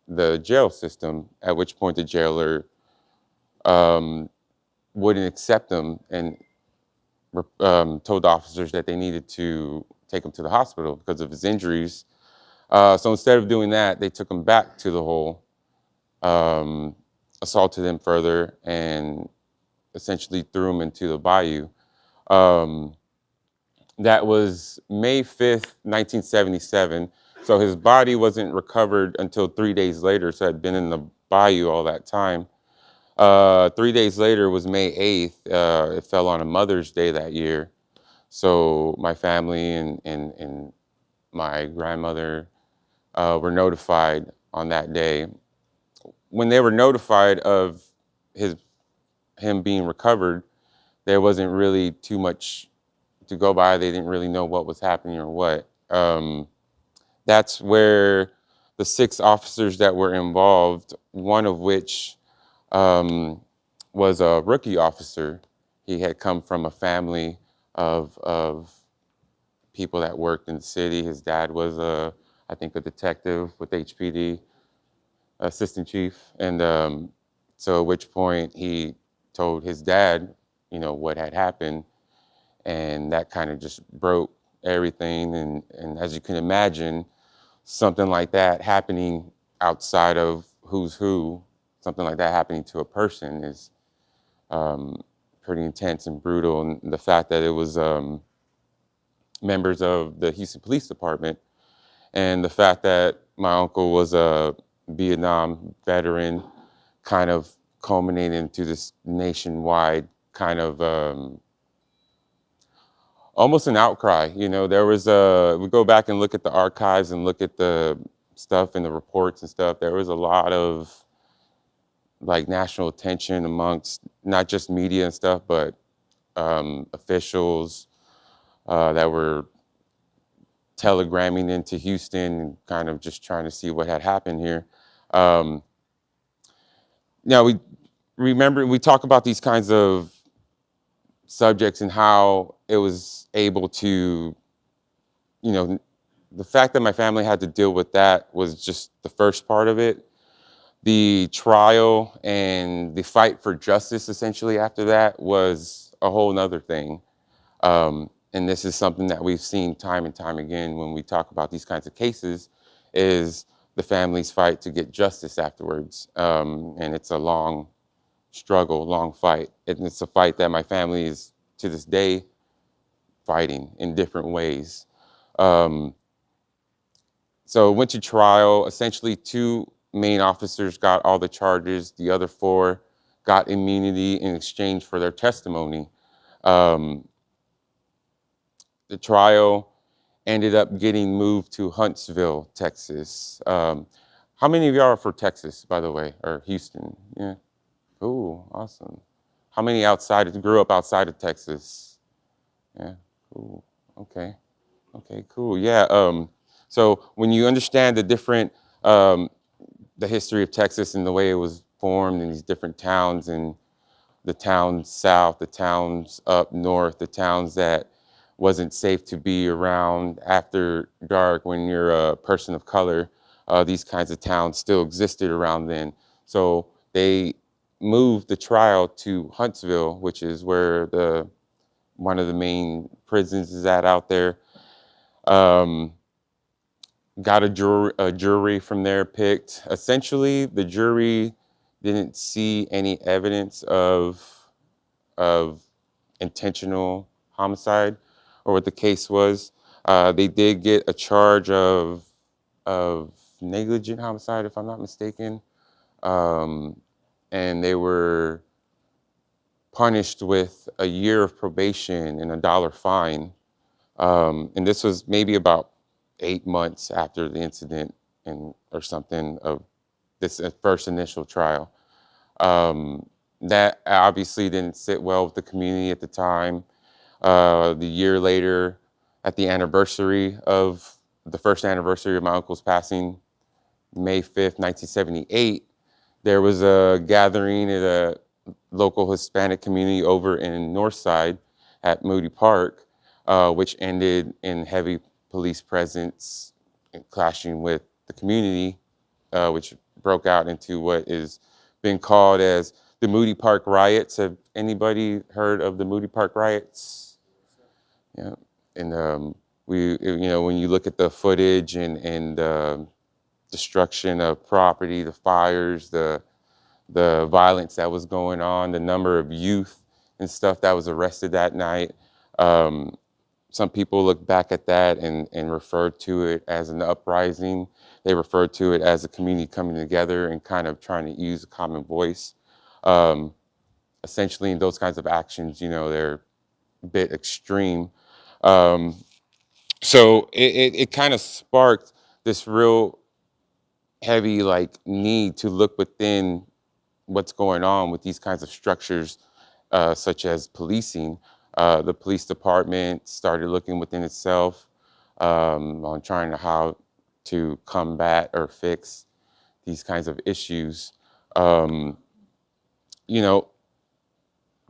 the jail system, at which point the jailer wouldn't accept him and told the officers that they needed to take him to the hospital because of his injuries. So instead of doing that, they took him back to the Hole, assaulted him further, and essentially threw him into the bayou. That was May 5th, 1977. So his body wasn't recovered until 3 days later, so it had been in the bayou all that time. 3 days later was May 8th. It fell on a Mother's Day that year. So my family and my grandmother were notified on that day. When they were notified of him being recovered, there wasn't really too much to go by. They didn't really know what was happening or what. That's where the 6 officers that were involved, one of which was a rookie officer. He had come from a family of people that worked in the city. His dad was I think a detective with HPD, assistant chief. And so at which point he told his dad, you know, what had happened. And that kind of just broke everything. And as you can imagine, something like that happening outside of who's who, something like that happening to a person is pretty intense and brutal. And the fact that it was members of the Houston Police Department, and the fact that my uncle was a Vietnam veteran, kind of culminated into this nationwide kind of almost an outcry. You know, there was we go back and look at the archives and look at the stuff and the reports and stuff. There was a lot of like national attention amongst not just media and stuff, but officials that were telegramming into Houston, kind of just trying to see what had happened here. Now we talk about these kinds of subjects and how it was able to, you know, the fact that my family had to deal with that was just the first part of it. The trial and the fight for justice essentially after that was a whole nother thing. And this is something that we've seen time and time again when we talk about these kinds of cases, is the family's fight to get justice afterwards. And it's a long struggle, long fight. And it's a fight that my family is to this day fighting in different ways. So it went to trial. Essentially, 2 main officers got all the charges. The other 4 got immunity in exchange for their testimony. The trial ended up getting moved to Huntsville, Texas. How many of y'all are for Texas, by the way, or Houston? Yeah. Cool, awesome. How many grew up outside of Texas? Yeah, cool, okay. Okay, cool, yeah. So when you understand the different, the history of Texas and the way it was formed in these different towns, and the towns south, the towns up north, the towns that wasn't safe to be around after dark when you're a person of color, these kinds of towns still existed around then. So they moved the trial to Huntsville, which is where one of the main prisons is out there. Got a jury from there picked. Essentially, the jury didn't see any evidence of intentional homicide or what the case was. They did get a charge of negligent homicide, if I'm not mistaken. And they were punished with a year of probation and a $1 fine. And this was maybe about 8 months after the incident or something of this first initial trial. That obviously didn't sit well with the community at the time. The year later, at the anniversary of the first anniversary of my uncle's passing, May 5th, 1978, there was a gathering at a local Hispanic community over in Northside at Moody Park, which ended in heavy police presence and clashing with the community, which broke out into what is been called as the Moody Park riots. Have anybody heard of the Moody Park riots? Yeah, and when you look at the footage and destruction of property, the fires, the violence that was going on, the number of youth and stuff that was arrested that night. Some people look back at that and refer to it as an uprising. They refer to it as a community coming together and kind of trying to use a common voice. Essentially, in those kinds of actions, they're a bit extreme. So it kind of sparked this real heavy need to look within what's going on with these kinds of structures, such as policing. The police department started looking within itself on trying to how to combat or fix these kinds of issues. You know,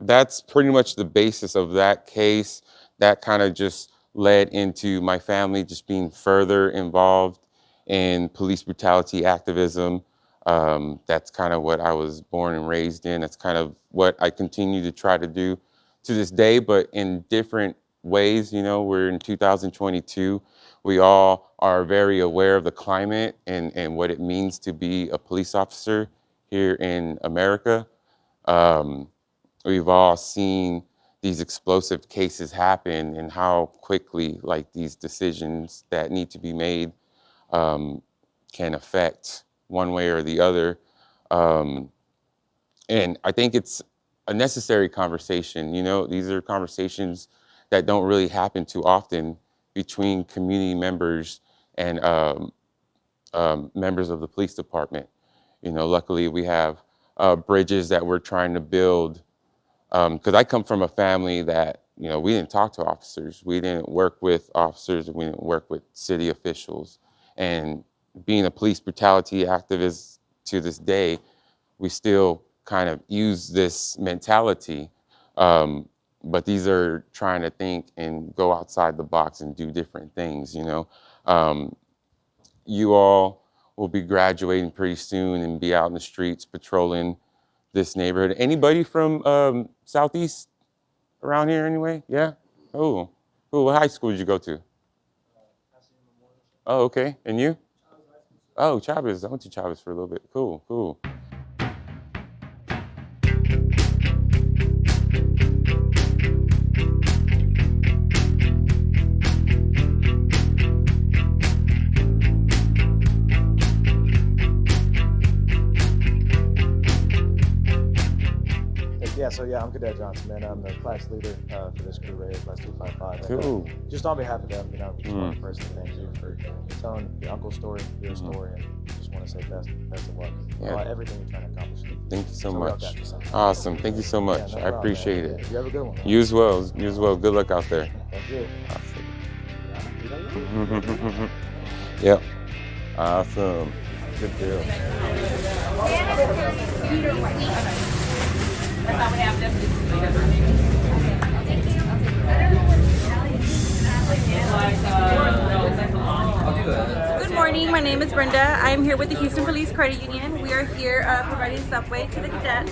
that's pretty much the basis of that case. That kind of just led into my family just being further involved in police brutality activism. That's kind of what I was born and raised in. That's kind of what I continue to try to do to this day, but in different ways. We're in 2022. We all are very aware of the climate and what it means to be a police officer here in America. We've all seen these explosive cases happen and how quickly these decisions that need to be made can affect one way or the other. And I think it's a necessary conversation. These are conversations that don't really happen too often between community members and members of the police department. Luckily we have bridges that we're trying to build. Because I come from a family that, we didn't talk to officers. We didn't work with officers. We didn't work with city officials. And being a police brutality activist to this day, we still kind of use this mentality. But these are trying to think and go outside the box and do different things, You all will be graduating pretty soon and be out in the streets patrolling this neighborhood. Anybody from Southeast around here anyway? Yeah? Oh, what high school did you go to? Oh, okay. And you? Oh, Chavez. I went to Chavez for a little bit. Cool. Yeah, I'm Cadet Johnson, man. I'm the class leader for this crew right here, class 255. Cool. And, just on behalf of them, just want to personally thank you for telling your uncle's story, your story, and just want to say best of luck. Everything you're trying to accomplish. Thank you so much. Awesome. Thank you so much. Yeah, no I problem, appreciate man. it. Yeah, you have a good one. You as well. You as well. Good luck out there. Thank you. Awesome. Yep. Awesome. Good deal. Good morning, my name is Brenda. I'm here with the Houston Police Credit Union. We are here providing subway to the cadets.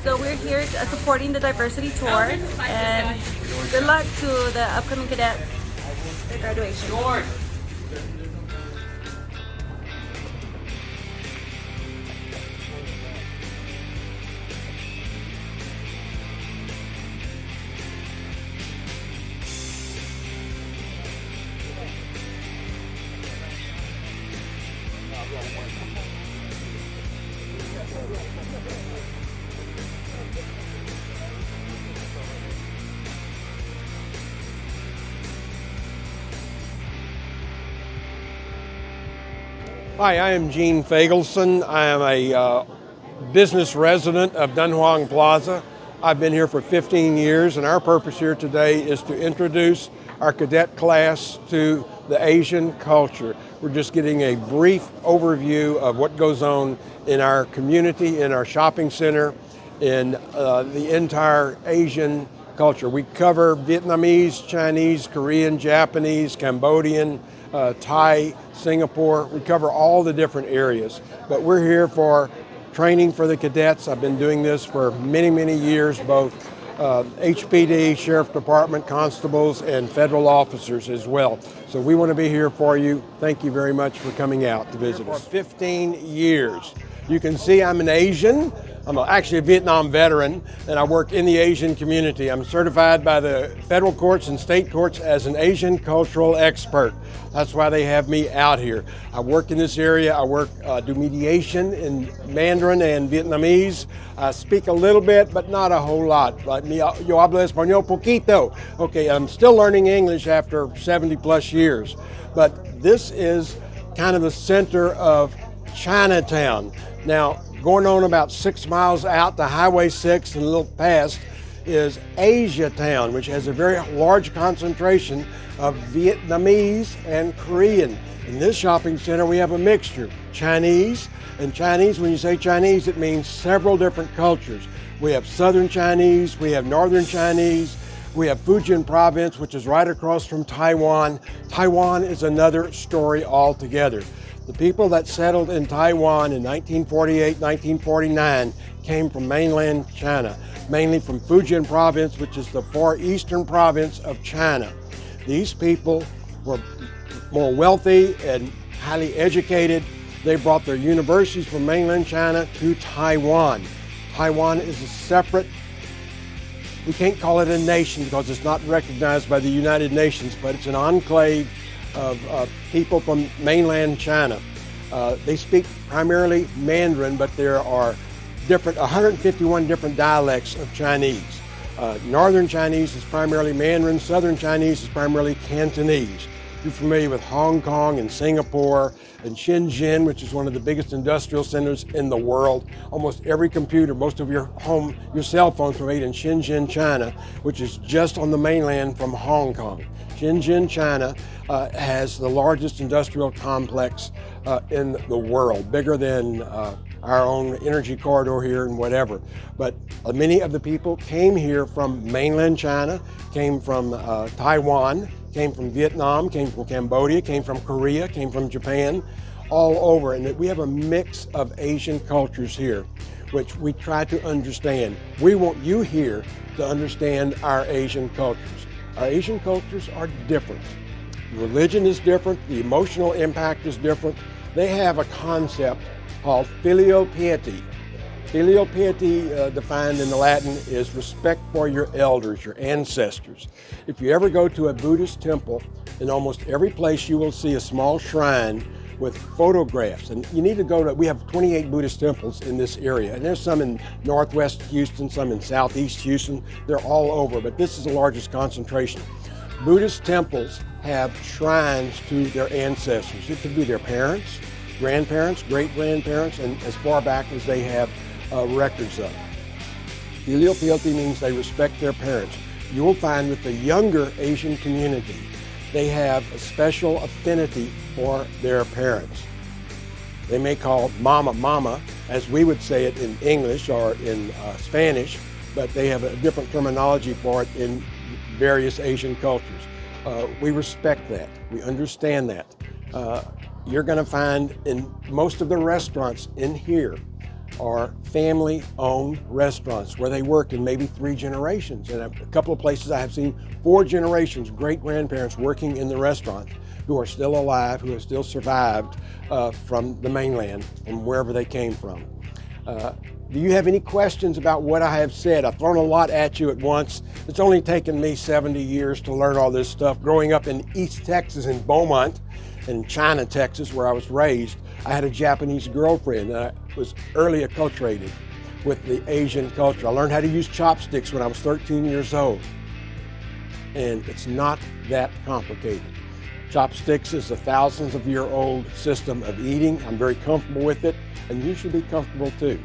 So we're here supporting the diversity tour, and good luck to the upcoming cadets at graduation. Hi, I am Gene Fagelson. I am a business resident of Dunhuang Plaza. I've been here for 15 years, and our purpose here today is to introduce our cadet class to the Asian culture. We're just getting a brief overview of what goes on in our community, in our shopping center, in the entire Asian culture. We cover Vietnamese, Chinese, Korean, Japanese, Cambodian, Thai, Singapore. We cover all the different areas. But we're here for training for the cadets. I've been doing this for many, many years, both HPD, Sheriff Department, constables, and federal officers as well. So we want to be here for you. Thank you very much for coming out to visit us. For 15 years. You can see I'm an Asian. I'm actually a Vietnam veteran, and I work in the Asian community. I'm certified by the federal courts and state courts as an Asian cultural expert. That's why they have me out here. I work in this area. I do mediation in Mandarin and Vietnamese. I speak a little bit, but not a whole lot. Yo hablo español poquito. Okay, I'm still learning English after 70 plus years. But this is kind of the center of Chinatown. Now, going on about 6 miles out to Highway 6 and a little past is Asia Town, which has a very large concentration of Vietnamese and Korean. In this shopping center, we have a mixture. Chinese, and Chinese, when you say Chinese, it means several different cultures. We have Southern Chinese, we have Northern Chinese, we have Fujian Province, which is right across from Taiwan. Taiwan is another story altogether. The people that settled in Taiwan in 1948, 1949 came from mainland China, mainly from Fujian Province, which is the far eastern province of China. These people were more wealthy and highly educated. They brought their universities from mainland China to Taiwan. Taiwan is a separate, we can't call it a nation because it's not recognized by the United Nations, but it's an enclave of people from mainland China. They speak primarily Mandarin, but there are 151 different dialects of Chinese. Northern Chinese is primarily Mandarin, Southern Chinese is primarily Cantonese. You're familiar with Hong Kong and Singapore and Shenzhen, which is one of the biggest industrial centers in the world. Almost every computer, most of your cell phones were made in Shenzhen, China, which is just on the mainland from Hong Kong. Shenzhen, China has the largest industrial complex in the world, bigger than our own energy corridor here and whatever. But many of the people came here from mainland China, came from Taiwan, came from Vietnam, came from Cambodia, came from Korea, came from Japan, all over. And we have a mix of Asian cultures here, which we try to understand. We want you here to understand our Asian cultures. Our Asian cultures are different. Religion is different, the emotional impact is different. They have a concept called filial piety. Filial piety, defined in the Latin, is respect for your elders, your ancestors. If you ever go to a Buddhist temple, in almost every place you will see a small shrine with photographs. And you need to go to, we have 28 Buddhist temples in this area. And there's some in northwest Houston, some in southeast Houston. They're all over, but this is the largest concentration. Buddhist temples have shrines to their ancestors. It could be their parents, grandparents, great-grandparents, and as far back as they have records of. Filial piety means they respect their parents. You will find with the younger Asian community, they have a special affinity for their parents. They may call mama, mama, as we would say it in English or in Spanish, but they have a different terminology for it in various Asian cultures. We respect that. We understand that. You're going to find in most of the restaurants in here are family-owned restaurants where they work in maybe 3 generations. And a couple of places I have seen 4 generations, great-grandparents working in the restaurant who are still alive, who have still survived from the mainland, from wherever they came from. Do you have any questions about what I have said? I've thrown a lot at you at once. It's only taken me 70 years to learn all this stuff. Growing up in East Texas, in Beaumont, in China, Texas, where I was raised, I had a Japanese girlfriend and I was early acculturated with the Asian culture. I learned how to use chopsticks when I was 13 years old. And it's not that complicated. Chopsticks is a thousands of year old system of eating. I'm very comfortable with it, and you should be comfortable too.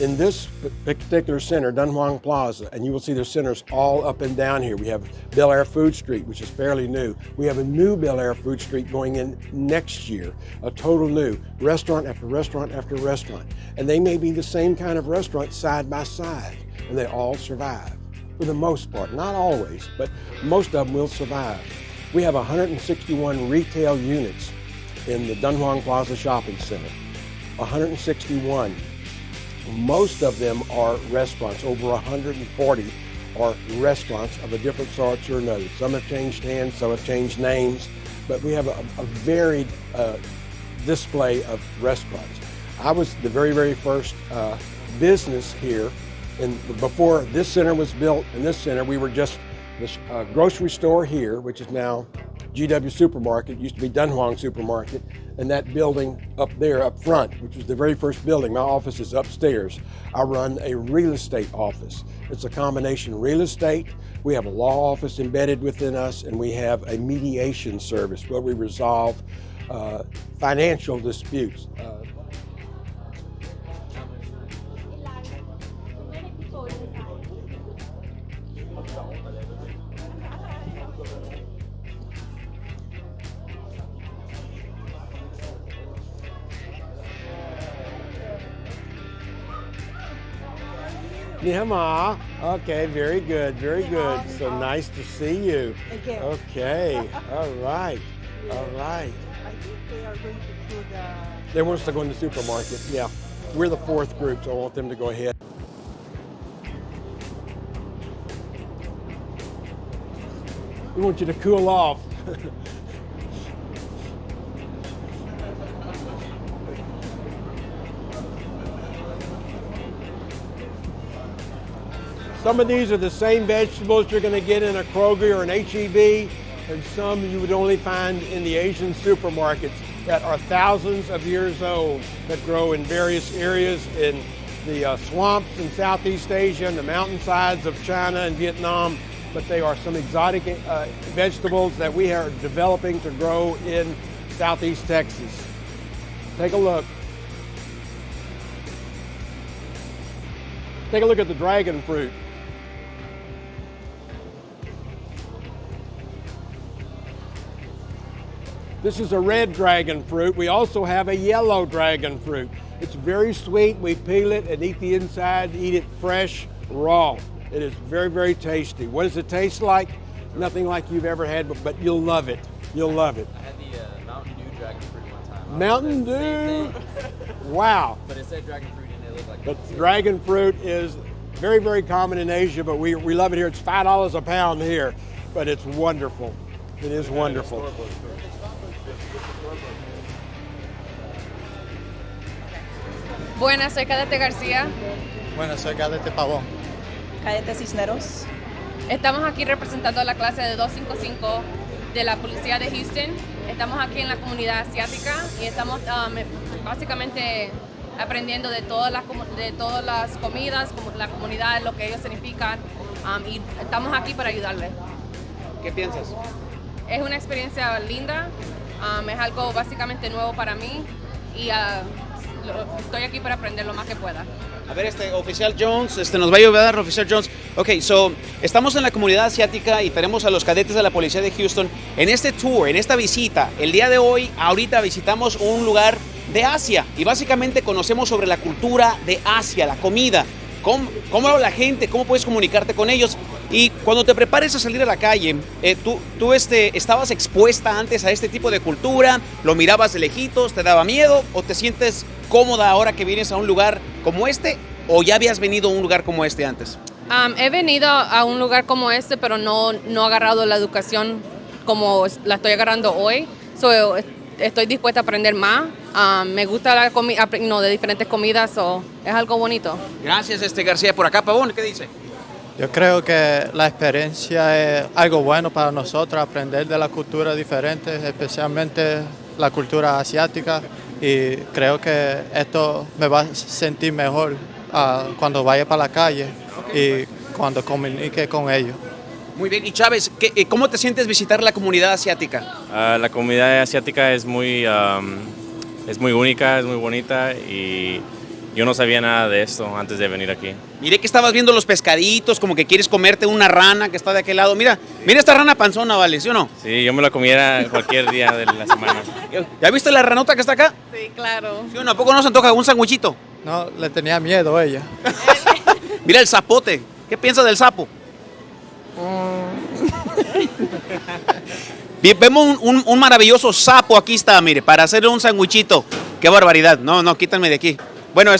in this particular center, Dunhuang Plaza, and you will see there's centers all up and down here. We have Bel Air Food Street, which is fairly new. We have a new Bel Air Food Street going in next year, a total new restaurant after restaurant after restaurant. And they may be the same kind of restaurant side by side, and they all survive for the most part. Not always, but most of them will survive. We have 161 retail units in the Dunhuang Plaza Shopping Center. 161. Most of them are restaurants. Over 140 are restaurants of a different sort or another. Some have changed hands, some have changed names, but we have a varied display of restaurants. I was the very first business here, and before this center was built, in this center we were just the grocery store here, which is now GW Supermarket, used to be Dunhuang Supermarket, and that building up there up front, which was the very first building. My office is upstairs. I run a real estate office. It's a combination real estate. We have a law office embedded within us, and we have a mediation service where we resolve financial disputes. Nihama. Okay, very good, very good. So nice to see you. Okay, all right, all right. I think they are going to do the... They want us to go in the supermarket, yeah. We're the fourth group, so I want them to go ahead. We want you to cool off. Some of these are the same vegetables you're going to get in a Kroger or an H-E-B, and some you would only find in the Asian supermarkets that are thousands of years old, that grow in various areas in the swamps in Southeast Asia and the mountainsides of China and Vietnam. But they are some exotic vegetables that we are developing to grow in Southeast Texas. Take a look. Take a look at the dragon fruit. This is a red dragon fruit. We also have a yellow dragon fruit. It's very sweet. We peel it and eat the inside, eat it fresh, raw. It is very tasty. What does it taste like? Nothing like you've ever had, but you'll love it. You'll love it. I had the Mountain Dew dragon fruit one time. Mountain Dew? Wow. But it said dragon fruit and it looked like But dragon fruit is very common in Asia, but we love it here. It's $5 a pound here, but it's wonderful. It is wonderful. Buenas, soy Cadete García. Buenas, soy Cadete Pavón. Cadete Cisneros. Estamos aquí representando a la clase de 255 de la Policía de Houston. Estamos aquí en la comunidad asiática y estamos básicamente aprendiendo de todas las comidas, como la comunidad, lo que ellos significan, y estamos aquí para ayudarles. ¿Qué piensas? Es una experiencia linda, es algo básicamente nuevo para mí y estoy aquí para aprender lo más que pueda. A ver, oficial Jones, nos va a ayudar, oficial Jones. Ok, so, estamos en la comunidad asiática y tenemos a los cadetes de la policía de Houston en este tour, en esta visita. El día de hoy, ahorita visitamos un lugar de Asia y básicamente conocemos sobre la cultura de Asia, la comida, cómo la gente, cómo puedes comunicarte con ellos. Y cuando te prepares a salir a la calle, tú estabas expuesta antes a este tipo de cultura, lo mirabas de lejitos, te daba miedo o te sientes cómoda ahora que vienes a un lugar como este, o ya habías venido a un lugar como este antes? He venido a un lugar como este, pero no he agarrado la educación como la estoy agarrando hoy. So, estoy dispuesta a aprender más. Me gusta la comida, de diferentes comidas, es algo bonito. Gracias, García. Por acá, Pavón, ¿qué dice? Yo creo que la experiencia es algo bueno para nosotros, aprender de la cultura diferente, especialmente la cultura asiática, y creo que esto me va a sentir mejor cuando vaya para la calle y cuando comunique con ellos. Muy bien. Y Chávez, ¿cómo te sientes visitar la comunidad asiática? La comunidad asiática es muy única, es muy bonita y Yo no sabía nada de esto antes de venir aquí. Miré que estabas viendo los pescaditos, como que quieres comerte una rana que está de aquel lado. Mira esta rana panzona, ¿vale? ¿Sí o no? Sí, yo me la comiera cualquier día de la semana. ¿Ya viste la ranota que está acá? Sí, claro. ¿Sí o no? ¿A poco no se antoja un sandwichito? No, le tenía miedo a ella. Mira el zapote. ¿Qué piensas del sapo? Vemos un maravilloso sapo, aquí está, mire, para hacerle un sandwichito. ¡Qué barbaridad! No, quítanme de aquí. Bueno,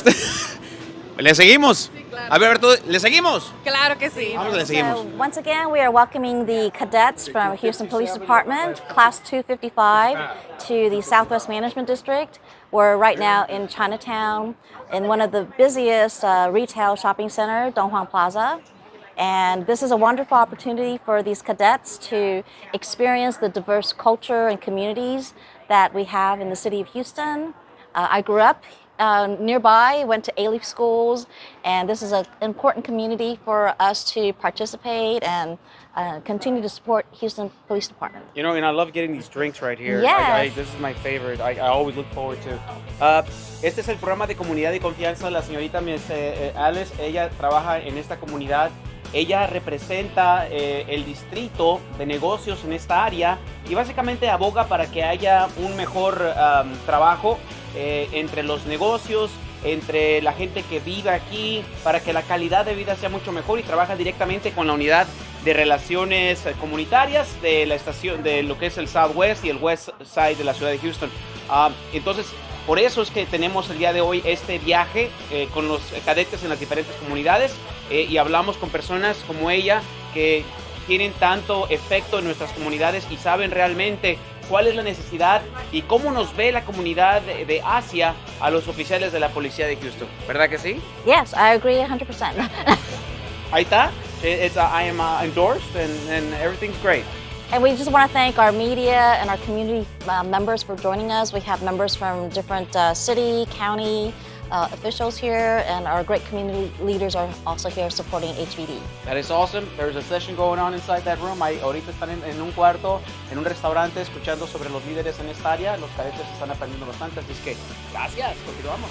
¿le seguimos? Sí, claro. A ver, ¿le seguimos? Claro que sí. Vamos, le seguimos. So once again, we are welcoming the cadets from Houston Police Department, Class 255, to the Southwest Management District. We're right now in Chinatown, in one of the busiest retail shopping centers, Don Juan Plaza. And this is a wonderful opportunity for these cadets to experience the diverse culture and communities that we have in the city of Houston. I grew up nearby, went to A-Leaf schools, and this is an important community for us to participate and continue to support Houston Police Department. You know, and I love getting these drinks right here. Yes. This is my favorite. I always look forward to. Este es el programa de comunidad y confianza. La señorita Alice, ella trabaja en esta comunidad. Ella representa el distrito de negocios en esta área y básicamente aboga para que haya un mejor trabajo entre los negocios, entre la gente que vive aquí, para que la calidad de vida sea mucho mejor, y trabaja directamente con la unidad de relaciones comunitarias de la estación de lo que es el Southwest y el West Side de la ciudad de Houston. Entonces, por eso es que tenemos el día de hoy este viaje con los cadetes en las diferentes comunidades y hablamos con personas como ella que tienen tanto efecto en nuestras comunidades y saben realmente cuál es la necesidad y cómo nos ve la comunidad de Asia a los oficiales de la policía de Houston. ¿Verdad que sí? Yes, I agree 100%. Ahí está. I am endorsed and everything's great. And we just want to thank our media and our community members for joining us. We have members from different city, county officials here, and our great community leaders are also here supporting HVD. That is awesome. There's a session going on inside that room. Ahorita están en un cuarto, en un restaurante, escuchando sobre los líderes en esta área. Los cadetes están aprendiendo bastante, así es que gracias. Continuamos.